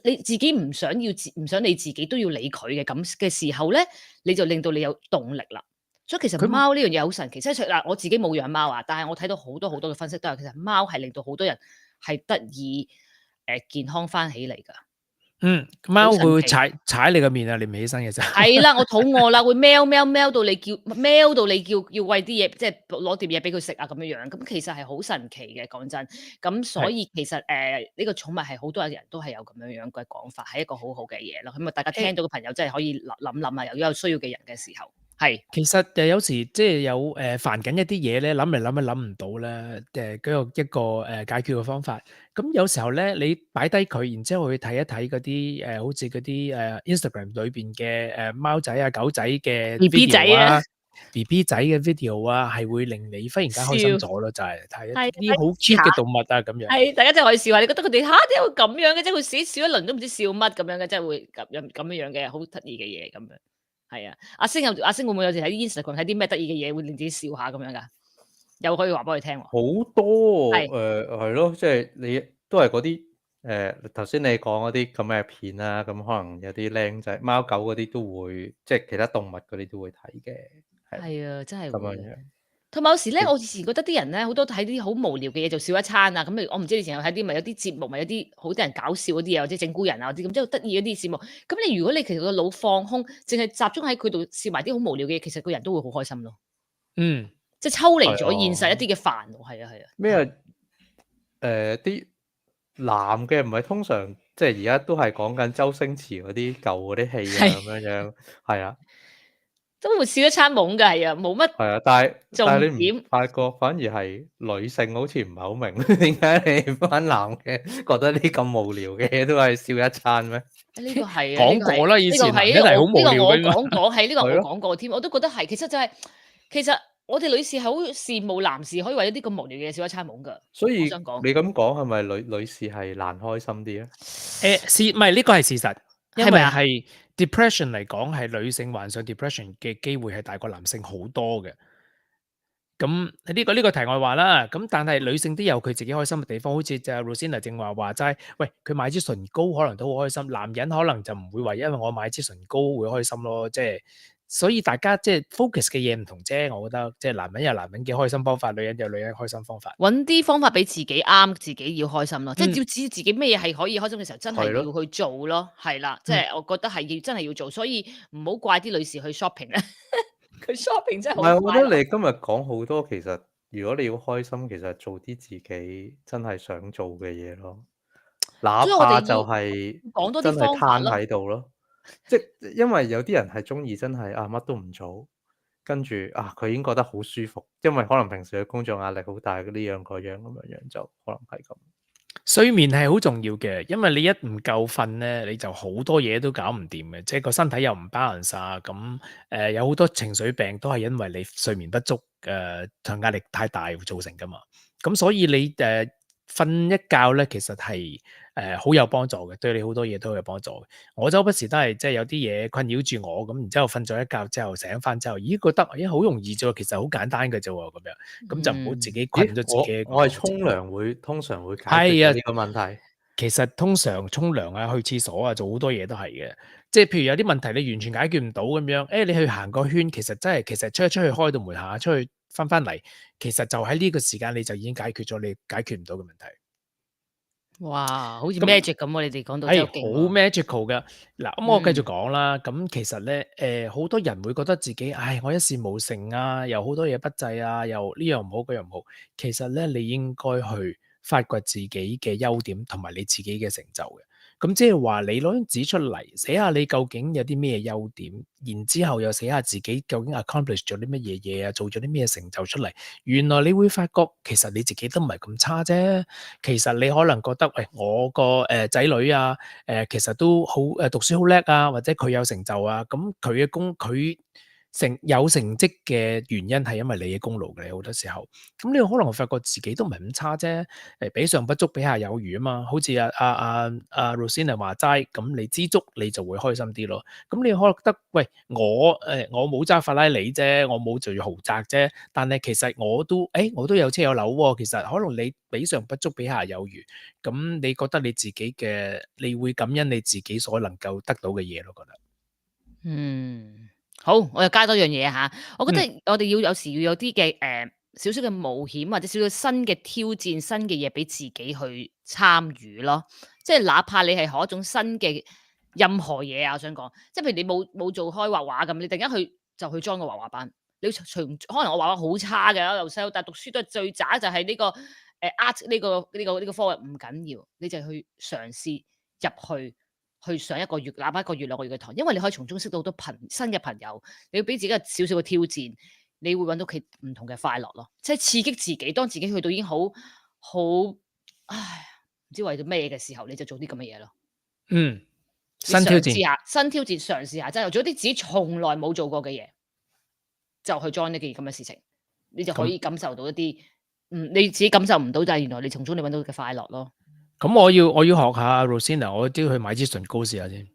你自己唔想你自己都要理佢嘅咁嘅時候咧，你就令到你有動力啦。所以其實貓呢樣嘢好神奇，即係嗱我自己冇養貓啊，但係我睇到好多嘅分析都係其實貓係令到好多人係得以健康翻起嚟㗎。貓會踩你個面啊！你唔起身嘅時候。係啦，我肚餓啦，會喵到你叫要餵啲嘢，即係攞碟嘢俾佢食啊咁樣樣。咁其實係好神奇嘅，講真。咁所以其實呢個寵物係好多人都係有咁樣樣嘅講法，係一個好好嘅嘢咯。咁啊，大家聽到嘅朋友真係可以諗啊，如果有需要嘅人嘅時候。係，其實有時即係有煩緊一啲嘢咧，諗唔到咧，一個解決嘅方法。咁有時候咧，你擺低佢，然之後去睇一睇嗰啲好似嗰啲Instagram 裏邊嘅貓仔啊、狗仔嘅 BB 仔啊、BB 仔嘅 video 啊，係會令你忽然間開心咗咯，就係睇一啲好 cute 嘅動物啊咁樣。係，大家真係可以笑下，你覺得佢哋點解會咁樣嘅？即係會笑一輪都唔知笑乜咁樣嘅，即係會咁樣嘅，好得意嘅嘢咁樣。係啊，阿星會唔會有時喺 Instagram 睇啲咩得意嘅嘢，會令自己笑下咁樣噶？又可以話俾佢聽喎。好多係咯，即係你都係嗰啲頭先你講嗰啲咁嘅片啦，咁可能有啲僆仔、貓狗嗰啲都會，即係其他動物嗰啲都會睇嘅。係啊，真係咁會。樣。同埋有時咧，我以前覺得啲人咧好多睇啲好無聊嘅嘢就笑一餐啊。咁我唔知你以前有睇啲咪有啲節目，咪有啲好多人搞笑嗰啲嘢，或者整蠱人啊，或者咁即係得意嗰啲節目。咁如果你其實個腦放空，淨係集中喺佢度笑埋啲好無聊嘅嘢，其實個人都會好開心咯。即係抽離咗現實一啲嘅煩惱。係啊。咩啲男嘅唔係通常即係而家都係講緊周星馳嗰啲舊嗰啲戲啊咁樣，係啊。都會笑一餐懵㗎，係啊，冇乜。係啊，但係你唔發覺，反而係女性好似唔係好明點解你班男嘅覺得呢咁無聊嘅嘢都係笑一餐咩？呢個係講過啦，以前係真係好無聊嘅。我講過，係呢個我講過添，我都覺得係。其實我哋女士係好羨慕男士可以為一啲咁無聊嘅嘢笑一餐懵㗎。所以我想講你咁講係咪女士係難開心啲咧？唔係呢個係事實，因為係咪啊係 depression 嚟講，係女性患上 depression 嘅機會係大過男性好多嘅。咁呢個題外話啦。咁但係女性都有佢自己開心嘅地方，好似就 Rosanna 正話齋，喂，佢買支唇膏可能都好開心。男人可能就唔會話，因為我買支唇膏會開心咯。即所以大家即係 focus 嘅嘢唔同啫，我覺得即係男人有男人嘅開心方法，女人有女人開心方法。揾啲方法俾自己啱，自己要開心咯。即係嗯要知自己咩嘢係可以開心嘅時候，真係係咯要去做咯。係啦，即係我覺得係要真係要做，所以唔好怪啲女士去 shopping 咧。佢 shopping 真係唔係，好快樂。我覺得你今日講好多，其實如果你要開心，其實做啲自己真係想做嘅嘢咯，哪所以我哋怕就要係講多啲真係攤方法咯。喺度咯。即係因為有啲人係中意真係乜都唔做，跟住佢已經覺得好舒服，因為可能平時嘅工作壓力好大，呢樣嗰樣咁樣就可能係咁。睡眠係好重要嘅，因為你一唔夠瞓咧，你就好多嘢都搞唔掂嘅，即係個身體又唔 balance 啊，咁有好多情緒病都係因為你睡眠不足，同壓力太大造成噶嘛。咁所以你瞓一覺咧，其實係好有幫助嘅，對你好多嘢都有幫助嘅。我周不時都係即係有啲嘢困擾住我，咁然之後瞓咗一覺之後醒翻之後，咦覺得好容易啫喎，其實好簡單嘅啫喎，咁樣咁就唔好自己困咗自己。我係沖涼通常會解決係啊咗呢個問題。其實通常沖涼啊、去廁所啊、做好多嘢都係嘅，即係譬如有啲問題你完全解決唔到咁樣，你去行個圈，其實出去開到門下，出去翻嚟，其實就喺呢個時間你就已經解決咗你解決唔到嘅問題。哇，好似咁 magic 咁喎！你哋講到真係好勁喎。 magical 嘅。嗱，咁我繼續嗯講啦。咁其實咧，好多人會覺得自己，我一事無成啊，又好多嘢不濟啊，又呢樣唔好，嗰樣唔好。其實咧，你應該去發掘自己嘅優點同埋你自己嘅成就嘅。咁即係話你攞張紙出嚟寫下你究竟有啲咩優點，然之後又寫下自己究竟 accomplish 咗啲乜嘢嘢啊，做咗啲咩成就出嚟。原來你會發覺其實你自己都唔係咁差啫。其實你可能覺得，喂，我個仔女啊，其實都好讀書好叻啊，或者佢有成就啊，咁佢有成績嘅原因係因為你嘅功勞嘅，好多時候。咁你可能發覺自己都唔係咁差啫，比上不足，比下有餘啊嘛。好似Rosina 話齋，咁你知足你就會開心啲咯。咁你可能覺得，喂，我冇揸法拉利啫，我冇住豪宅啫，但係其實我都有車有樓喎。其實可能你比上不足，比下有餘，咁你覺得你會感恩你自己所能夠得到嘅嘢咯，覺得。好，我又加多樣嘢吓。我覺得我哋有時要有啲嘅少少嘅冒險，或者少少新嘅挑戰、新嘅嘢俾自己去參與咯。即係哪怕你係學一種新嘅任何嘢啊，我想講，即係譬如你冇做開畫畫咁，你突然間就去 join 個畫畫班。你可能我畫畫好差嘅，由細到大讀書都係最渣就係呢個art 呢個科唔緊要，你就去嘗試入去上一個月，哪怕1個月2個月嘅堂，因為你可以從中識到好多新嘅朋友，你要俾自己少少嘅挑戰，你會揾到佢唔同嘅快樂咯，即係刺激自己。當自己去到已經好唔知為咗咩嘅時候，你就做啲咁嘅嘢咯。新挑戰，新挑戰，嘗試下，真係做啲自己從來冇做過嘅嘢，就去 join 呢件咁嘅事情，你就可以感受到一啲你自己感受唔到，但係原來你從中你揾到嘅快樂咯。咁我要學下 Rosina，我都要去買支唇膏試下先。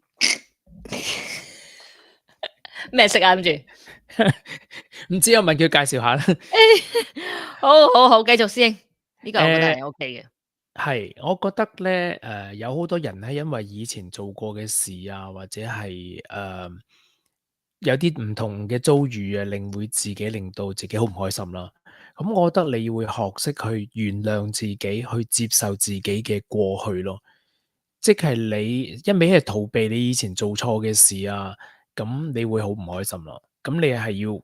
咩色啊？諗住唔知我問佢介紹下啦。好，繼續師兄，呢個我覺得係 OK 嘅。係，我覺得咧，有好多人咧，因為以前做過嘅事啊，或者係有啲唔同嘅遭遇啊，令到自己好唔開心啦。咁我覺得你會學識去原諒自己，去接受自己嘅過去咯。即係你一味係逃避你以前做錯嘅事啊，咁你會好唔開心咯。咁你係要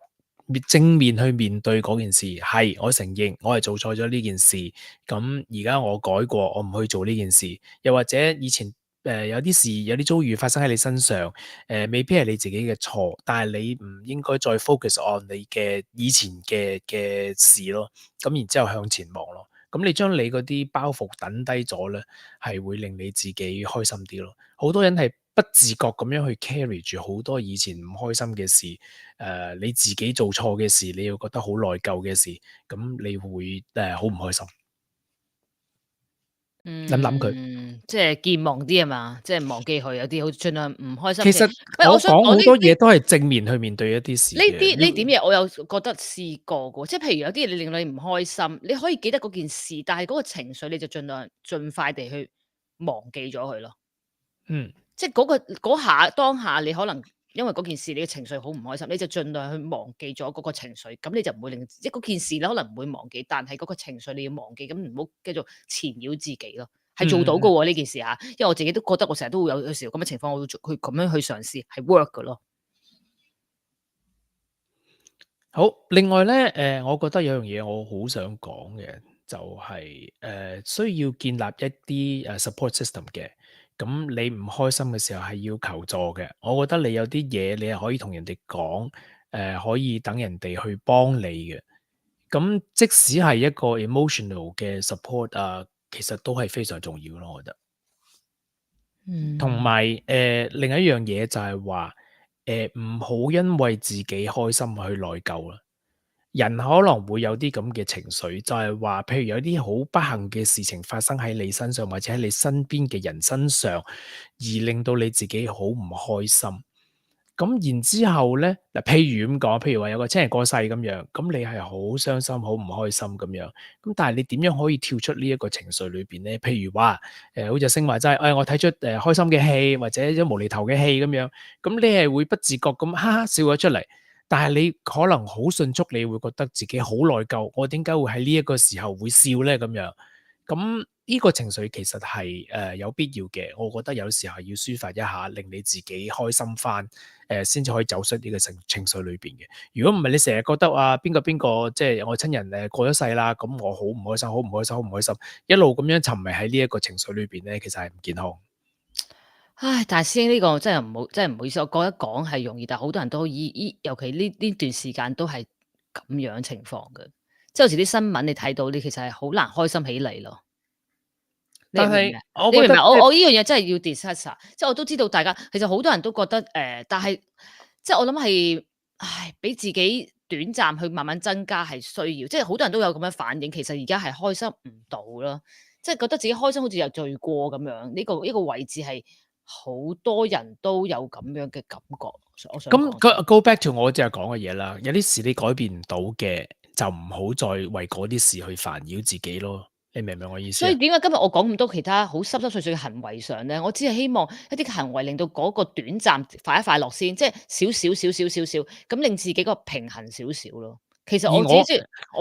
正面去面對嗰件事，係我承認我係做錯咗呢件事，咁而家我改過，我唔去做呢件事。又或者以前有啲事有啲遭遇發生喺你身上，未必係你自己嘅錯，但係你唔應該再 focus on 你嘅以前嘅事咯。咁然之後向前望咯。咁你將你嗰啲包袱等低咗咧，係會令你自己開心啲咯。好多人係不自覺咁樣去 carry 住好多以前唔開心嘅事，你自己做錯嘅事，你要覺得好內疚嘅事，咁你會好唔開心。諗佢，即係健忘啲係嘛？即係忘記佢，有啲好盡量唔開心嘅。其實我想講好多嘢都係正面去面對一啲事嘅。呢點嘢我有覺得試過嘅，即係譬如有啲嘢你令到你唔開心，你可以記得嗰件事，但係嗰個情緒你就盡快地去忘記咗佢咯。即係嗰下當下你可能因為嗰件事你嘅情緒好唔開心，你就盡量去忘記咗嗰個情緒，咁你就唔會令即係嗰件事你可能唔會忘記，但係嗰個情緒你要忘記，咁唔好繼續纏繞自己咯。係做到嘅喎呢件事嚇，因為我自己都覺得我成日都會有時咁嘅情況，我會去咁樣去嘗試係 work 嘅咯。好，另外咧，我覺得有樣嘢我好想講嘅，就係需要建立一啲support system 嘅。咁你唔開心嘅時候係要求助嘅。我覺得你有啲嘢你係可以同人哋講，可以等人哋去幫你嘅。咁即使係一個 emotional 嘅 support 啊，其實都係非常重要咯，我覺得。同埋另一樣嘢就係話唔好因為自己開心去內疚啦。人可能會有啲咁嘅情緒，就係話，譬如有啲好不幸嘅事情發生喺你身上，或者喺你身邊嘅人身上，而令到你自己好唔開心。咁然之後咧，嗱，譬如咁講，譬如話有個親人過世咁樣，咁你係好傷心、好唔開心咁樣。咁但係你點樣可以跳出呢一個情緒裏邊咧？譬如話，好似星話齋，我睇出開心嘅戲，或者一無厘頭嘅戲咁樣，咁你係會不自覺咁哈哈笑咗出嚟。但係你可能好迅速，你會覺得自己好內疚，我點解會喺呢一個時候會笑咧？咁樣，咁呢個情緒其實係有必要嘅。我覺得有時候要抒發一下，令你自己開心翻，先至可以走出呢個情緒裏邊嘅。如果唔係，你成日覺得啊邊個即係我親人過咗世啦，咁我好唔開心，好唔開心，好唔開心，一路咁樣沉迷喺呢一個情緒裏邊咧，其實係唔健康。唉，但係師兄呢個真係唔好意思，我講一講係容易，但係好多人都尤其呢段時間都係咁樣情況嘅。即係有時啲新聞你睇到，你其實係好難開心起嚟咯。但係你明唔明？我呢樣嘢真係要 discuss 下，即係我都知道大家其實好多人都覺得但係即係我諗係，俾自己短暫去慢慢增加係需要，即係好多人都有咁樣反應。其實而家係開心唔到咯，即係覺得自己開心好似有罪過咁樣。呢個位置係好多人都有咁樣嘅感覺。我想咁 go back to 我即係講嘅嘢啦，有啲事你改變唔到嘅，就唔好再為嗰啲事去煩擾自己咯。你明唔明我意思？所以點解今日我講咁多其他好濕濕碎碎嘅行為上咧，我只係希望一啲行為令到嗰個短暫快一快樂先，即係少，咁令自己個平衡少少咯。其實我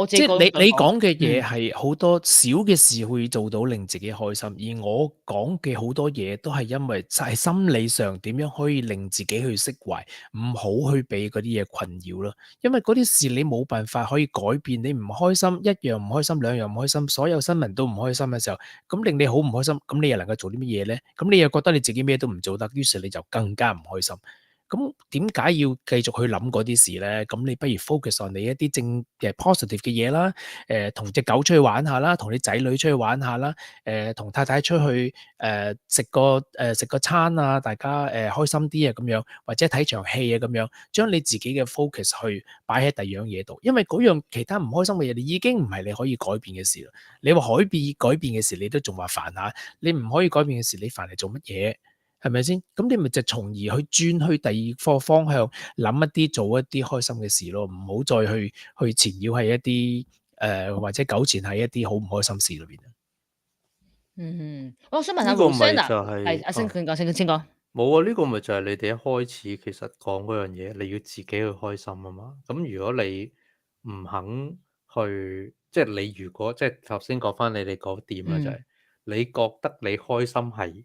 自己即係你講嘅嘢係好多小嘅事會做到令自己開心，而我講嘅好多嘢都係因為係心理上點樣可以令自己去釋懷，唔好去俾嗰啲嘢困擾咯。因為嗰啲事你冇辦法可以改變，你唔開心，一樣唔開心，兩樣唔開心，所有新聞都唔開心嘅時候，咁令你好唔開心，咁你又能夠做啲乜嘢咧？咁你又覺得你自己咩都唔做得，於是你就更加唔開心。咁點解要繼續去諗嗰啲事咧？咁你不如 focus on 你一啲正嘅 positive 嘅嘢啦，同隻狗出去玩下啦，同你仔女出去玩下啦，同太太出去食個餐啊，大家開心啲啊咁樣，或者睇場戲啊咁樣，將你自己嘅 focus 去擺喺第二樣嘢度，因為嗰樣其他唔開心嘅嘢，你已經唔係你可以改變嘅事啦。你話改變嘅事，你都仲話煩下，你唔可以改變嘅事，你煩嚟做乜嘢？係咪先？咁你咪就從而去轉去第二個方向，諗一啲做一啲開心嘅事咯，唔好再去纏繞喺一啲或者糾纏喺一啲好唔開心事裏邊。我想問下呢個咪 Rosanna，就係係阿星先講。冇啊，呢個咪就係你哋一開始其實講嗰樣嘢，你要自己去開心啊嘛。咁如果你唔肯去，即係你如果即係頭先講翻你哋嗰點啦，就係你覺得你開心係。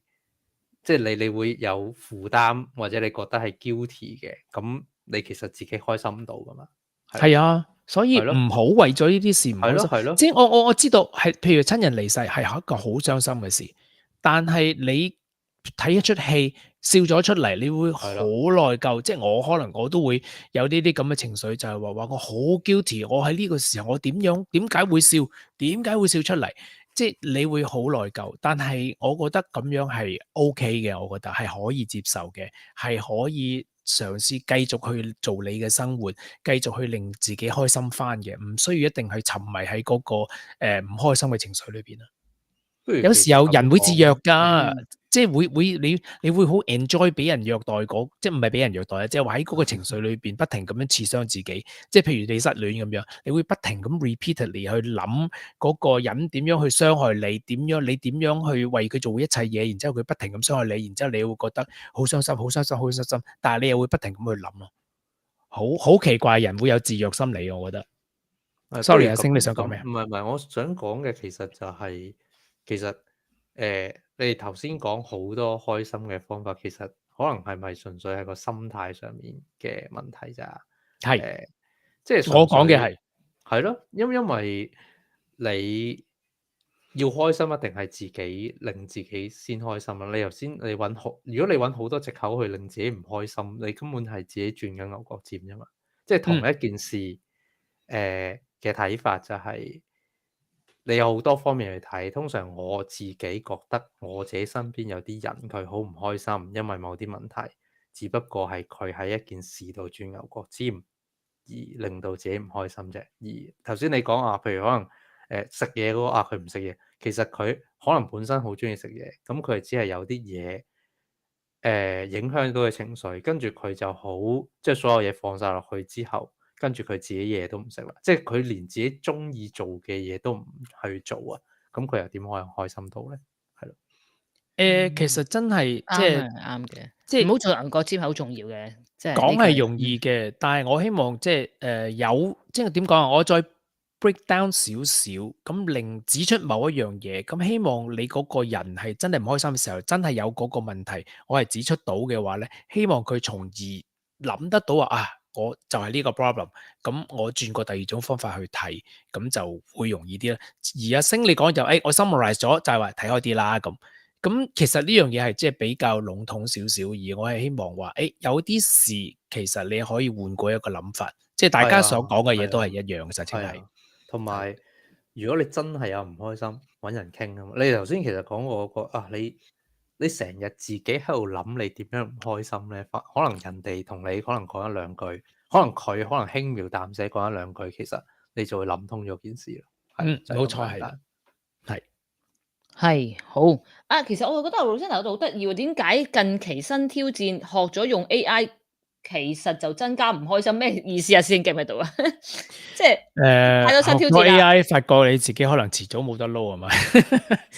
即係你會有負擔，或者你覺得係 guilty 嘅，咁你其實自己開心唔到噶嘛？係啊，所以唔好為咗呢啲事唔開心。係咯。即係我知道係，譬如親人離世係一個好傷心嘅事，但係你睇一出戲笑咗出嚟，你會好內疚。即係我可能我都會有呢啲咁嘅情緒，就係話我好 guilty，我喺呢個時候我點解會笑？點解會笑出嚟？即係你會好內疚，但係我覺得咁樣係 OK 嘅，我覺得係可以接受嘅，係可以嘗試繼續去做你嘅生活，繼續去令自己開心翻嘅，唔需要一定係沉迷喺嗰個唔開心嘅情緒裏邊啊。有時候人會自虐㗎，即係你會好 enjoy 俾人虐待即係唔係俾人虐待啊，即係話喺嗰個情緒裏邊不停咁樣刺傷自己。即係譬如你失戀咁樣，你會不停咁 repeatedly 去諗嗰個人點樣去傷害你，你點樣去為佢做一切嘢，然之後佢不停咁傷害你，然之後你會覺得好傷心、好傷心、好傷心，但係你又會不停咁去諗咯。好奇怪，人會有自虐心理，我覺得。Sorry 阿星，你想講咩啊？唔係，我想講嘅其實就係、其實你哋頭先講好多開心嘅方法，其實可能係咪純粹係個心態上面嘅問題咋？係即係我講嘅係咯，因為你要開心一定係自己令自己先開心啦。如果你揾好多藉口去令自己唔開心，你根本係自己轉緊牛角尖啫嘛。即係同一件事，嘅睇法就係、你有好多方面去睇。通常我自己覺得我自己身邊有啲人佢好唔開心，因為某啲問題，只不過係佢喺一件事度轉牛角尖，而令到自己唔開心啫。而頭先你講啊，譬如可能食嘢嗰個啊，佢唔食嘢，其實佢可能本身好中意食嘢，咁佢只係有啲嘢影響到佢情緒，跟住佢就好即係所有嘢放晒落去之後。跟住佢自己嘢都唔食啦，即係佢連自己中意做嘅嘢都唔去做啊，咁佢又點可能開心到咧？係咯，其實真係即係啱嘅，即係唔好做牛角尖係好重要嘅，即係講係容易嘅，但係我希望即係即係點講啊？我再 break down 少少，咁令指出某一樣嘢，咁希望你嗰個人係真係唔開心嘅時候，真係有嗰個問題，我係指出到嘅話咧，希望佢從而諗得到啊，我就係呢個 problem，咁我轉過第二種方法去睇，咁就會容易啲啦。而阿星你講就我 summarize 咗，就係話睇開啲啦咁。咁其實呢樣嘢係即係比較籠統少少，而我係希望話，有啲事其實你可以換過一個諗法，即係大家所講嘅嘢都係一樣嘅，實情係。同埋，如果你真係有唔開心，揾人傾啊嘛。你頭先其實講過個啊，你成日自己喺度諗你點樣唔開心咧，可能人哋同你可能講一兩句，可能佢可能輕描淡寫講一兩句，其實你就會諗通咗件事咯。冇錯係好啊！其實我覺得盧生頭好得意喎，點解近期新挑戰學咗用 AI，其實就增加唔開心？咩意思啊？師兄記唔記到啊？即係太多新挑戰啦。AI 發覺你自己可能遲早冇得撈係咪？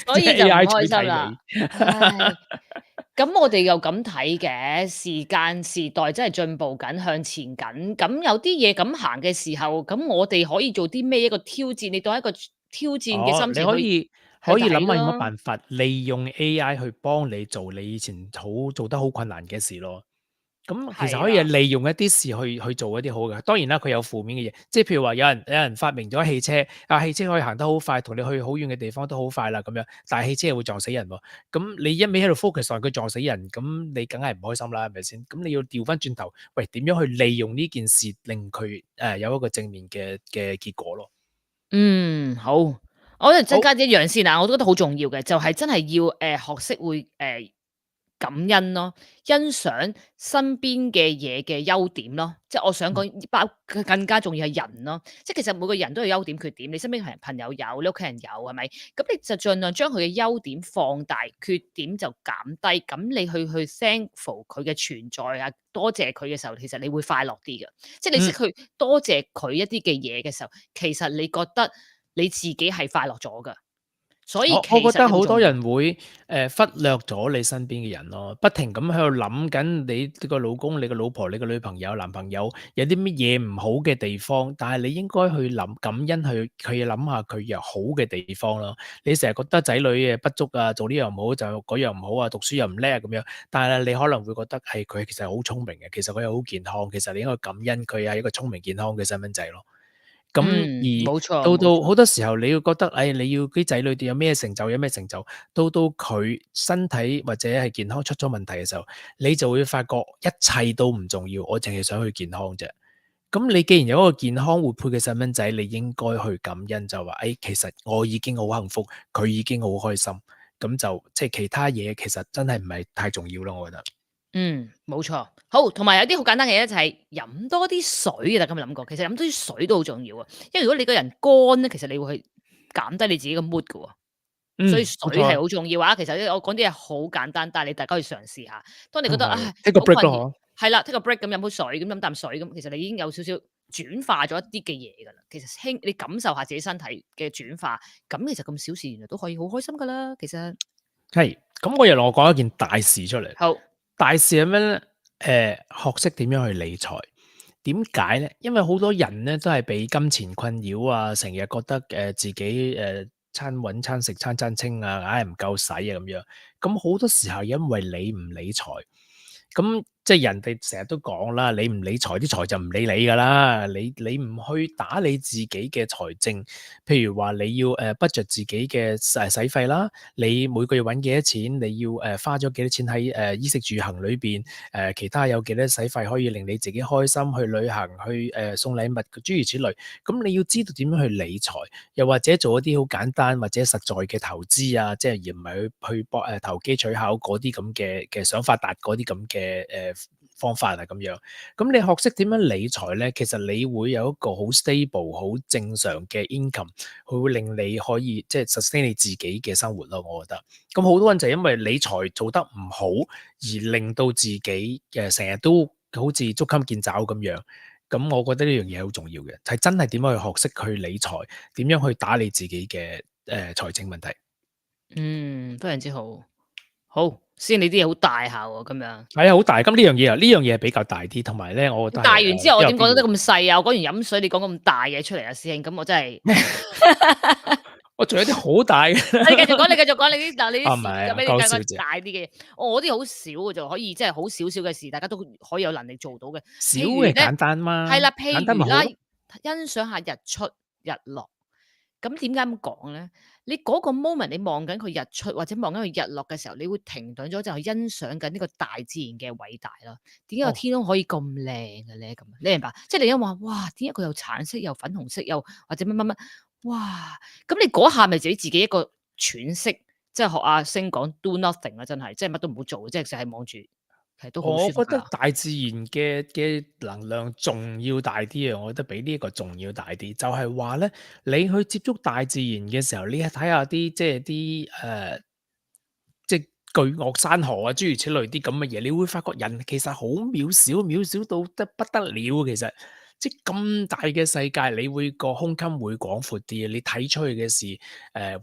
所以就唔開心即啦。咁我哋又咁睇嘅，時間時代真係進步緊，向前緊。咁有啲嘢咁行嘅時候，咁我哋可以做啲咩一個挑戰？你當一個挑戰嘅心情你可以諗下有乜法辦法利用 AI 去幫你做你以前做得好困難嘅事咯。咁其實可以利用一啲事去做一啲好嘅。當然啦，佢有負面嘅嘢，即係譬如話有人發明咗汽車，汽車可以行得好快，同你去好遠嘅地方都好快啦咁樣，但係汽車又會撞死人喎。咁你一味喺度 focus 上佢撞死人，咁你梗係唔開心啦，係咪先？咁你要調翻轉頭，喂，點樣去利用呢件事令佢有一個正面嘅結果咯？好，我哋增加一樣先啊，我都覺得好重要嘅，就係真係要學識會感恩咯，欣賞身邊嘅嘢嘅優點咯，即係我想講更加重要係人咯，即係其實每個人都有優點缺點，你身邊朋友有，你屋企人有係咪？咁你就盡量將佢嘅優點放大，缺點就減低，咁你去 thankful 佢嘅存在啊，多謝佢嘅時候，其實你會快樂啲嘅，即係你識去多謝佢一啲嘅嘢嘅時候，其實你覺得你自己係快樂咗㗎。所以我覺得好多人會忽略咗你身邊嘅人咯，不停咁喺度諗緊你個老公、你個老婆、你個女朋友、男朋友有啲乜嘢唔好嘅地方，但係你應該去感恩去諗下佢有好嘅地方咯。你成日覺得仔女嘅不足啊，做呢樣唔好就嗰樣唔好啊，讀書又唔叻咁樣，但係你可能會覺得係佢其實好聰明嘅，其實佢又好健康，其實你應該感恩佢係一個聰明健康嘅細蚊仔咯。咁冇錯，到好多時候你要覺得，你要啲仔女哋有咩成就，到佢身體或者係健康出咗問題嘅時候，你就會發覺一切都唔重要，我淨係想去健康啫。咁你既然有一個健康活潑嘅細蚊仔，你應該去感恩，就話其實我已經好幸福，佢已經好開心，咁就即係其他嘢其實真係唔係太重要咯，我覺得。冇錯，好，同埋有啲好簡單嘅嘢就係飲多啲水，大家有冇諗過？其實飲多啲水都好重要啊，因為如果你個人乾咧，其實你會去減低你自己嘅 mood 㗎喎。所以冇錯啊。水係好重要啊。其實咧，我講啲嘢好簡單，但係你大家去嘗試下。當你覺得同埋唉 take 個好 break 困擾，咯，係啦，take 個 break 咁飲杯水，咁飲啖水咁，其實你已經有少少轉化咗一啲嘅嘢㗎啦。其實你感受下自己身體嘅轉化，咁其實咁小事原來都可以好開心㗎啦。其實係，咁我又同我講一件大事出嚟。好，大事係咩咧？學識點樣去理財。點解咧？因為好多人咧都係被金錢困擾啊，成日覺得自己餐揾餐食餐餐清啊，硬係唔夠使啊咁樣。咁好多時候因為你唔理財，咁即係人哋成日都講啦，你唔理財，啲財就唔理你噶啦。你唔去打理自己嘅財政，譬如話你要budget 自己嘅使費啦，你每個月揾幾多錢，你要花咗幾多錢喺衣食住行裏邊，其他有幾多使費可以令你自己開心，去旅行，去送禮物，諸如此類。咁你要知道點樣去理財，又或者做一啲好簡單或者實在嘅投資啊，即係而唔係去搏投機取巧嗰啲咁嘅想法達嗰啲咁嘅方法啊咁樣。咁你學識點樣理財咧，其實你會有一個好 stable、好正常嘅 income，佢會令你可以即係 sustain 你自己嘅生活咯。我覺得。咁好多人就因為理財做得唔好，而令到自己成日都好似捉襟見肘咁樣。咁我覺得呢樣嘢好重要嘅，係真係點樣去學識去理財，點樣去打理自己嘅財政問題。非常之好。好，先你啲嘢好大下喎，咁樣。係啊，好大。咁呢樣嘢係比較大啲，同埋咧，我覺得大完之後，我點講得比較咁細啊？我講完飲水，你講咁大嘢出嚟啊，師兄，咁我真係。我仲有啲好大嘅。你繼續講，你繼續講，你啲嗱，你啲事啊唔係咁俾你更加講笑啫大啲嘅嘢。我啲好少嘅就可以即係好少少嘅事，大家都可以有能力做到嘅。少譬如咧，嘅簡單嘛，係啦，譬簡單如啦，咪好咯。欣賞下日出日落。咁點解咁講咧？你嗰個 moment 你望緊佢日出或者望緊佢日落嘅時候，你會停頓咗就係欣賞緊呢個大自然嘅偉大啦。點解個哦天空可以咁靚嘅咧？咁你明白？即係你一話哇，點解佢又橙色又粉紅色又或者乜乜乜？哇！咁你嗰下咪自己一個喘息，即係學阿星講 do nothing 啦，真係，即係乜都唔好做，即係就係望住，其實都好我舒服㗎。覺得大自然嘅能量仲要大啲啊！我覺得比呢一個仲要大啲，就係話咧，你去接觸大自然嘅時候，你睇下啲即係啲即係巨岳山河啊，諸如此類啲咁嘅嘢，你會發覺人其實好渺小，渺小到得不得了。其實即係咁大嘅世界，你會個胸襟會廣闊啲，你睇出去嘅事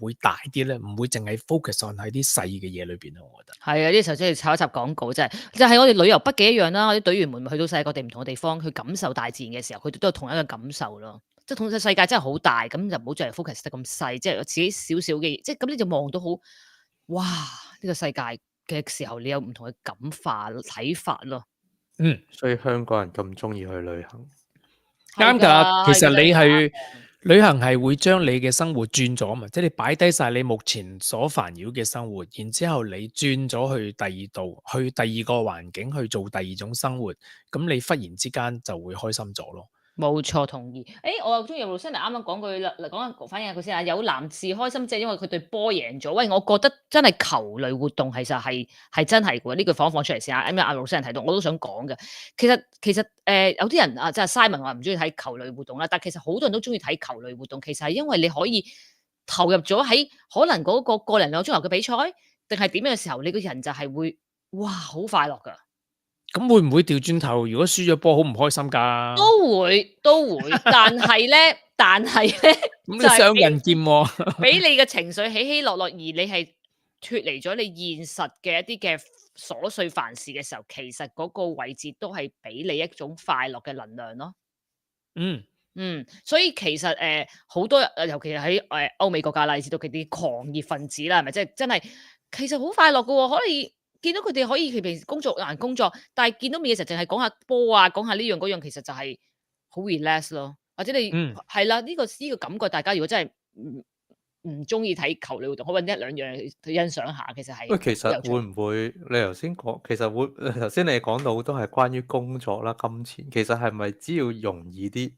會大啲咧，唔會淨係 focus on 喺啲細嘅嘢裏邊咯。我覺得係啊，呢時候真係炒一集廣告，真係就係我哋旅遊筆記一樣啦。我啲隊員們去到世界各地唔同嘅地方，去感受大自然嘅時候，佢哋都有同一個感受咯。即係同世界真係好大，咁就唔好再 focus 得咁細，即係自己少少嘅嘢，即係咁你就望到好哇呢個世界嘅時候，你有唔同嘅感化睇法咯。嗯。所以香港人咁中意去旅行。啱係㗎，其實你係係旅行係會將你嘅生活轉咗嘛，即係你擺低晒你目前所煩擾嘅生活，然之後你轉咗去第二度，去第二個環境去做第二種生活，咁你忽然之間就會開心咗咯。冇錯，同意。我又中意 Rosanna 啱啱講句啦，講反映下佢先啊。有男士開心，即係因為佢對波贏咗。喂，我覺得真係球類活動其實係真係喎。呢句放出嚟先啊。因為阿 Rosanna 睇到，我都想講嘅。其實有啲人啊，即係 Simon 話唔中意睇球類活動啦，但其實好多人都中意睇球類活動。其實係因為你可以投入咗喺可能嗰個零兩個鐘頭嘅比賽，定係點樣嘅時候，你個人就係會哇好快樂㗎。咁會唔會調轉頭？如果輸咗波，好唔開心㗎？都會，但係咧，咁你雙刃劍喎。俾你嘅情緒起起落落，而你係脫離咗你現實嘅一啲嘅瑣碎煩事嘅時候，其實嗰個位置都係俾你一種快樂嘅能量咯。所以其實好多尤其係喺歐美國家啦，你知道佢啲狂熱分子啦，係咪？即係真係其實好快樂㗎喎，可以見到佢哋可以佢平時工作工作，但係見到面嘅時候淨係講下波啊，講下呢樣嗰樣，其實就係好 relax 咯。或者你係啦，呢個感覺，大家如果真係唔中意睇球類活動，可以揾一兩樣去欣賞下，其實係。喂，其實會唔會你頭先講，其實會頭先你講到都係關於工作啦、金錢，其實係咪只要容易啲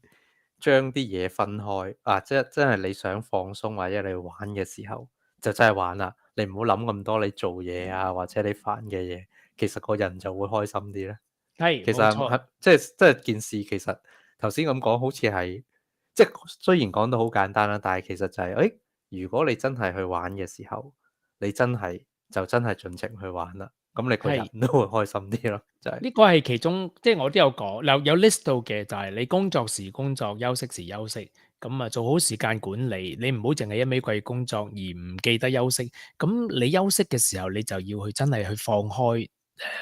將啲嘢分開啊？即係真係你想放鬆或者你玩嘅時候，就真係玩啦。你唔好諗咁多，你做嘢啊或者你煩嘅嘢，其實個人就會開心啲咧。係，其實係即係件事，其實頭先咁講好似係即係雖然講到好簡單啦，但係其實就係如果你真係去玩嘅時候，你真係盡情去玩啦，咁你個人係都會開心啲咯，就係。呢個係其中，即係我都有講，有 list 到嘅就係你工作時工作，休息時休息，咁啊做好時間管理，你唔好淨係一味掛住工作而唔記得休息。咁你休息嘅時候，你就要去真係去放開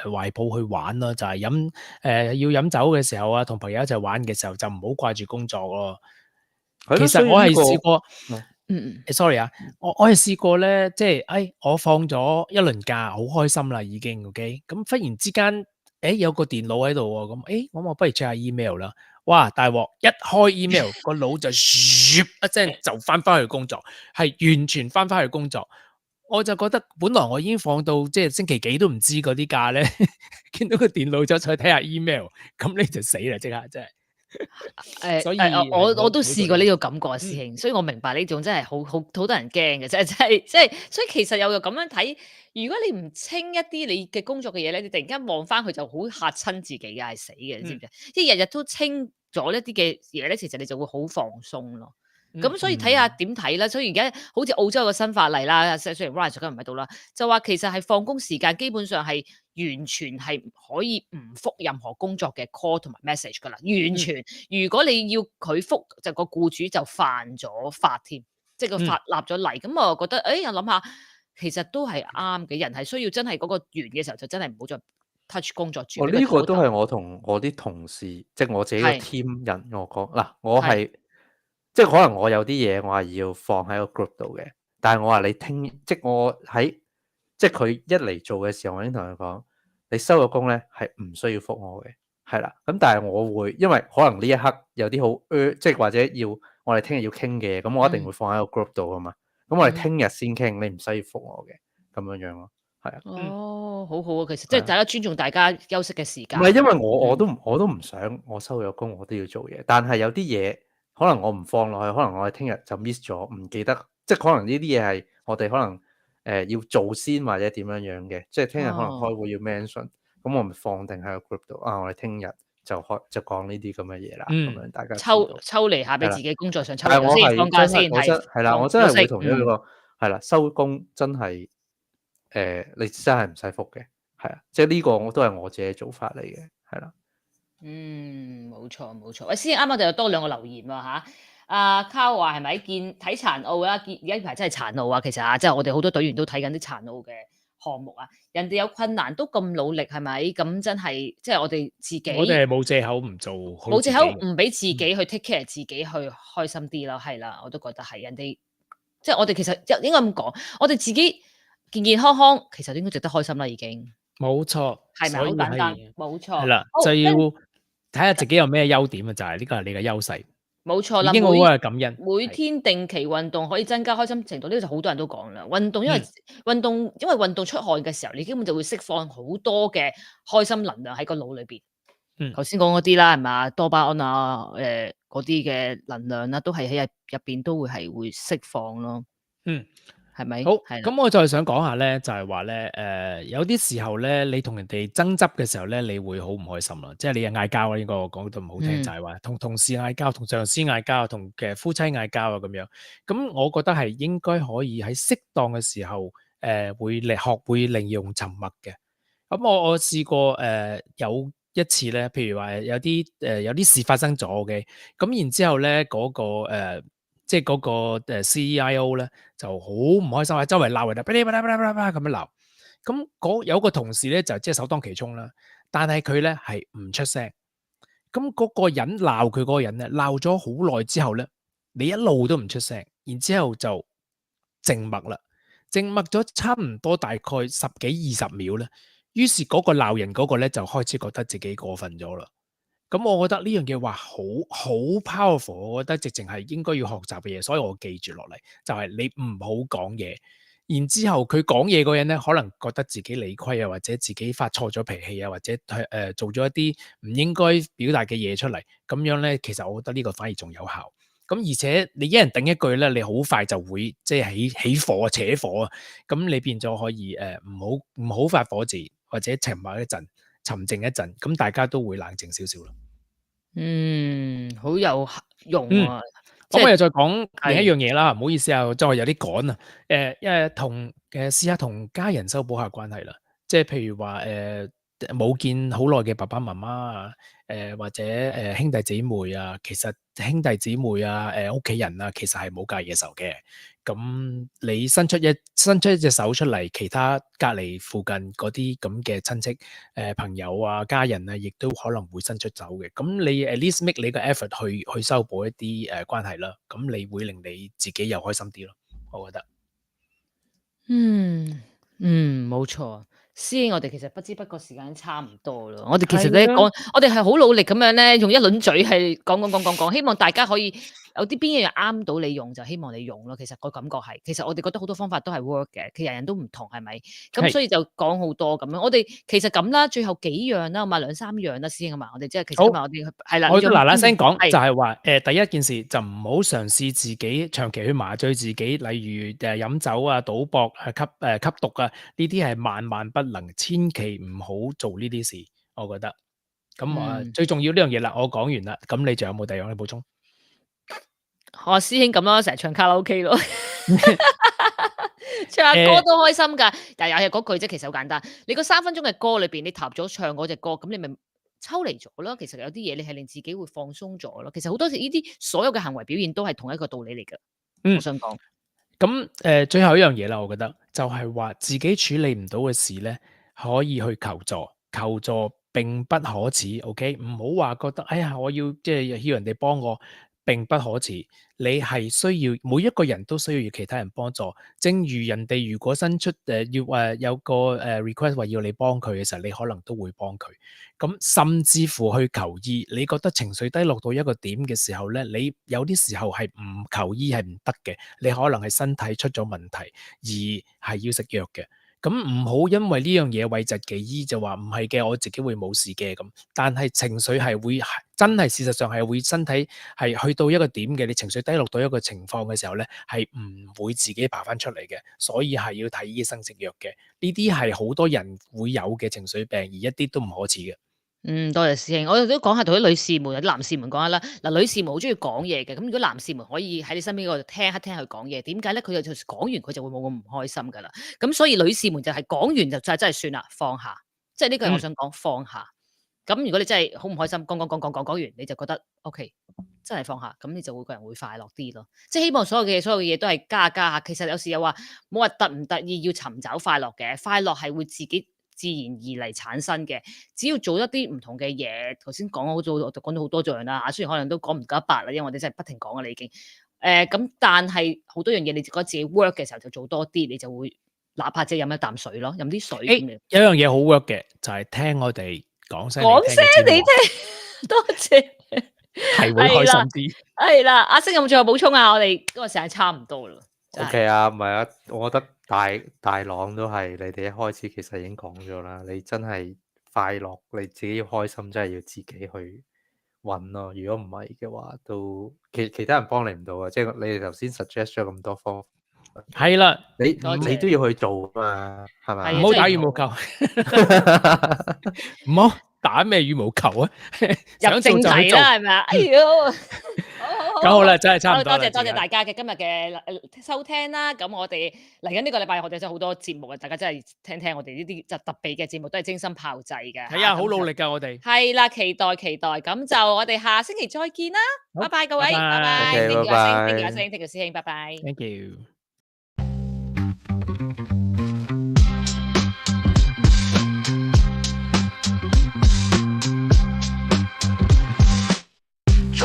懷抱去玩咯，就係要飲酒嘅時候啊，同朋友一齊玩嘅時候，就唔好掛住工作咯。係咯，其實我係所以呢個試過。嗯sorry 啊，我係試過咧，即係，我放咗一輪假，好開心啦，已經，OK，咁忽然之間，有個電腦喺度喎，咁，我不如 check 下 email 啦，哇，大鑊，一開 email 個腦就咻一聲就翻去工作，係完全翻去工作，我就覺得本來我已經放到即係星期幾都唔知嗰啲假咧，見到個電腦走出去睇下 email，咁你就死啦，即刻真係。所以我都試過呢個感覺啊，嗯師兄，所以我明白呢種真係好多人驚嘅，即係，所以其實又咁樣睇，如果你唔清一啲你嘅工作嘅嘢咧，你突然間望翻佢就好嚇親自己嘅，係死嘅，你知唔知？即係日日都清咗一啲嘅嘢咧，其實你就會好放鬆咯。咁所以睇下點睇啦。所以而家好似澳洲有個新法例啦，雖然 Ryan 今日唔喺度啦，就話其實係放工時間基本上係完全係可以唔覆任何工作嘅 call 同埋 message 噶啦，完全。如果你要佢覆，就個僱主就犯咗法添，即係個法立咗例。咁我覺得，我諗下，其實都係啱嘅。人係需要真係嗰個完嘅時候，就真係唔好再 touch 工作住。呢個都係我同我啲同事，即係我自己個 team 人我講嗱，我係即係可能我有啲嘢我係要放喺個 group 度嘅，但係我話你即係我喺即係佢一嚟做嘅時候，我已經同佢講，你收咗工咧係唔需要覆我嘅，係啦。咁但係我會因為可能呢一刻有啲好即係或者要我哋聽日要傾嘅嘢，咁我一定會放喺個 group 度啊嘛。咁我哋聽日先傾，你唔使要覆我嘅，咁樣樣咯，係啊。哦，好好啊，其實即係大家尊重大家休息嘅時間。唔係因為我都唔想我收咗工我都要做嘢，但係有啲嘢可能我唔放落去，可能我哋聽日就 miss 咗，唔記得，即係可能呢啲嘢係我哋可能要做先或者點樣樣嘅，即係聽日可能開會要 mention，咁我咪放定喺個 group 度啊，我哋聽日就講呢啲咁嘅嘢啦，咁樣大家抽離下俾自己工作上抽但係我先，放假先係啦，我真係會同咗佢個係啦，收工真係你真係唔使覆嘅。係啊，即係呢個我都係我自己做法嚟嘅，係啦。冇錯冇錯。喂，師兄啱啱就有多兩個留言喎嚇。阿 Carl 話係咪見睇殘奧啦？而家呢排真係殘奧啊！其實即係我哋好多隊員都睇緊啲殘奧嘅項目啊。人哋有困難都咁努力，係咪？咁真係即係我哋自己。我哋係冇藉口唔做，冇藉口唔俾自己去 take care 自己去開心啲咯，係啦，我都覺得係人哋即係我哋其實應該咁講，我哋自己健健康康，其實都應該值得開心啦，已經。冇錯，係咪好簡單？冇錯，係啦，就要睇下自己有咩優點啊，就係呢個係你嘅優勢。冇錯啦，已經好係感恩。每天定期運動可以增加開心程度，呢個就好多人都講啦。運動因為運動出汗嘅時候，你基本就會釋放好多嘅開心能量喺個腦裏邊。頭先講嗰啲啦，係嘛，多巴胺啊，嗰啲嘅能量啦，都係喺入邊都會釋放咯。係咪？好，咁我再想講下咧，就係話咧，有啲時候咧，你同人哋爭執嘅時候咧，你會好唔開心啦。即係你係嗌交啦，應該我講得唔好聽，就係話同同事嗌交、同上司嗌交、同嘅夫妻嗌交啊咁樣。咁我覺得係應該可以喺適當嘅時候，學會利用沉默嘅。咁我試過有一次咧，譬如話有啲事發生咗嘅，咁然之後咧嗰個即係嗰個CIO 咧就好唔開心，喺周圍鬧人啦，咁樣鬧。咁有個同事咧就即係首當其衝啦，但係佢咧係唔出聲。咁嗰個人鬧佢嗰個人咧鬧咗好耐之後咧，你一路都唔出聲，然之後就靜默啦，靜默咗差唔多大概10幾20秒咧。於是嗰個鬧人嗰個咧就開始覺得自己過分咗啦。咁我覺得呢樣嘢話好 powerful， 我覺得直情係應該要學習嘅嘢，所以我記住落嚟就係你唔好講嘢。然之後佢講嘢嗰人咧，可能覺得自己理虧啊，或者自己發錯咗脾氣啊，或者做咗一啲唔應該表達嘅嘢出嚟，咁樣咧，其實我覺得呢個反而仲有效。咁而且你一人頂一句咧，你好快就會即係起火啊、扯火啊，咁你變咗可以唔好發火字，或者沉默一陣、沉靜一陣，咁大家都會冷靜少少咯。好有用啊！咁我又再講另一係樣嘢啦，唔好意思啊，即係我有啲趕啊。因為試下同家人修補下關係啦。即係譬如話冇見好耐嘅爸爸媽媽啊，或者兄弟姊妹啊，其實兄弟姊妹啊，屋企人啊，其實係冇隔夜仇嘅。咁你伸出一隻手出嚟，其他隔離附近嗰啲咁嘅親戚、朋友啊、家人啊，亦都可能會伸出手嘅。咁你 at least make 你個 effort 去修補一啲關係啦。咁你會令你自己又開心啲咯，我覺得。冇錯。師兄，我哋其實不知不覺時間差唔多啦。我哋其實咧係啊講，我哋係好努力咁樣咧，用一輪嘴係講，希望大家可以有啲邊一樣啱到你用，就希望你用咯。其實個感覺係，其實我哋覺得好多方法都係 work 嘅，其實人人都唔同，係咪？咁係所以就講好多咁樣。我哋其實咁啦，最後幾樣啦，嘛2-3樣啦，師兄啊嘛，我哋即係其實好今日我哋係啦，我嗱嗱聲講，係就係話第一件事就唔好嘗試自己長期去麻醉自己，例如飲酒啊、賭博啊、吸毒啊，呢啲係萬萬不能，千祈唔好做呢啲事，我覺得。咁最重要呢樣嘢啦，我講完啦，咁你仲有冇第二樣嘅補充？我師兄咁咯，成日唱卡拉 OK 咯，唱下歌都開心㗎。但係又係嗰句啫，其實好簡單。你個3分鐘嘅歌裏邊，你踏咗唱嗰隻歌，咁你咪抽離咗咯。其實有啲嘢你係令自己會放鬆咗咯。其實好多時呢啲所有嘅行為表現都係同一個道理嚟㗎。我想講。咁最後一樣嘢啦，我覺得就係話自己處理唔到嘅事咧，可以去求助，求助並不可恥，OK？唔好話覺得，哎呀，我要即係要人哋幫我，並不可恥。你係需要每一個人都需要其他人幫助，正如人哋如果伸出有個request 話要你幫佢嘅時候，你可能都會幫佢。咁甚至乎去求醫，你覺得情緒低落到一個點嘅時候咧，你有啲時候係唔求醫係唔得嘅，你可能係身體出咗問題，而係要食藥嘅。咁唔好因為呢樣嘢諱疾忌醫就話唔係嘅，我自己會冇事嘅咁。但係情緒係會真係事實上係會身體係去到一個點嘅，你情緒低落到一個情況嘅時候咧，係唔會自己爬翻出嚟嘅，所以係要睇醫生食藥嘅。呢啲係好多人會有嘅情緒病，而一啲都唔可恥嘅。多謝師兄，我哋都講下同啲女士們、有啲男士們講下啦。嗱，女士們好中意講嘢嘅，咁如果男士們可以喺你身邊嗰度聽一聽佢講嘢，點解咧？佢就講完佢就會冇咁唔開心噶啦。咁所以女士們就係講完就真係算啦，放下。即係呢個係我想講放下。咁如果你真係好唔開心，講完，你就覺得 OK，真係放下，咁你就會個人會快樂啲咯。即係希望所有嘅嘢都係加下。其實有時又話冇話特唔特意要尋找快樂嘅，快樂係會自己自然而嚟產生嘅，只要做一啲唔同嘅嘢，頭先講好咗，我就講咗好多樣啦。雖然可能都講唔夠100啦，因為我哋真係不停講啦已經。咁但係好多樣嘢，你覺得自己 work 嘅時候就做多啲，你就會哪怕即係飲一啖水咯，飲啲水咁樣。有樣嘢好 work 嘅，就係聽我哋講聲你聽，多謝，係會開心啲。係啦，阿星有冇最後補充啊？我哋今日時間差唔多啦。OK 啊，唔係啊，我覺得大朗都係你哋一開始其實已經講咗啦。你真係快樂，你自己要開心，真係要自己去揾咯。如果唔係嘅話，都其他人幫你唔到啊。即係你哋頭先 suggest 咗咁多方法，係啦，你都要去做啊嘛，係咪？唔好打羽毛球，唔好打咩羽毛球啊！入正題啦，係咪啊？哎呦！咁好啦，真係差唔多啦。多謝大家嘅今日嘅收聽啦。咁我哋嚟緊呢個禮拜，我哋真係好多節目啊！大家真係聽我哋呢啲就特別嘅節目，都係精心炮製嘅。係啊，好努力㗎，我哋。係啦，期待。咁就我哋下星期再見啦。拜拜，各位，拜拜。拜拜。Thank you，阿星，Thank you，師兄，拜拜。Thank you。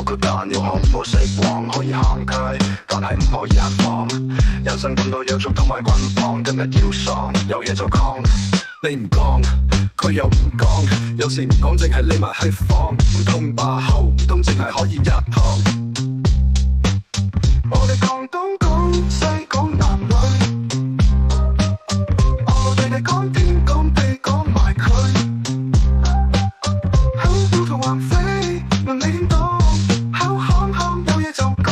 佢扮要學冇死光，可以行街，但係唔可以行房。人生咁多約束同埋捆綁，今日要爽，有嘢就講。你唔講，佢又唔講，有時唔講淨係匿埋喺房，唔通把口，唔通淨係可以一行。我哋講東講西講男女，我對你講天講地講埋佢，口吐同橫飛，問你點講？有嘢就講。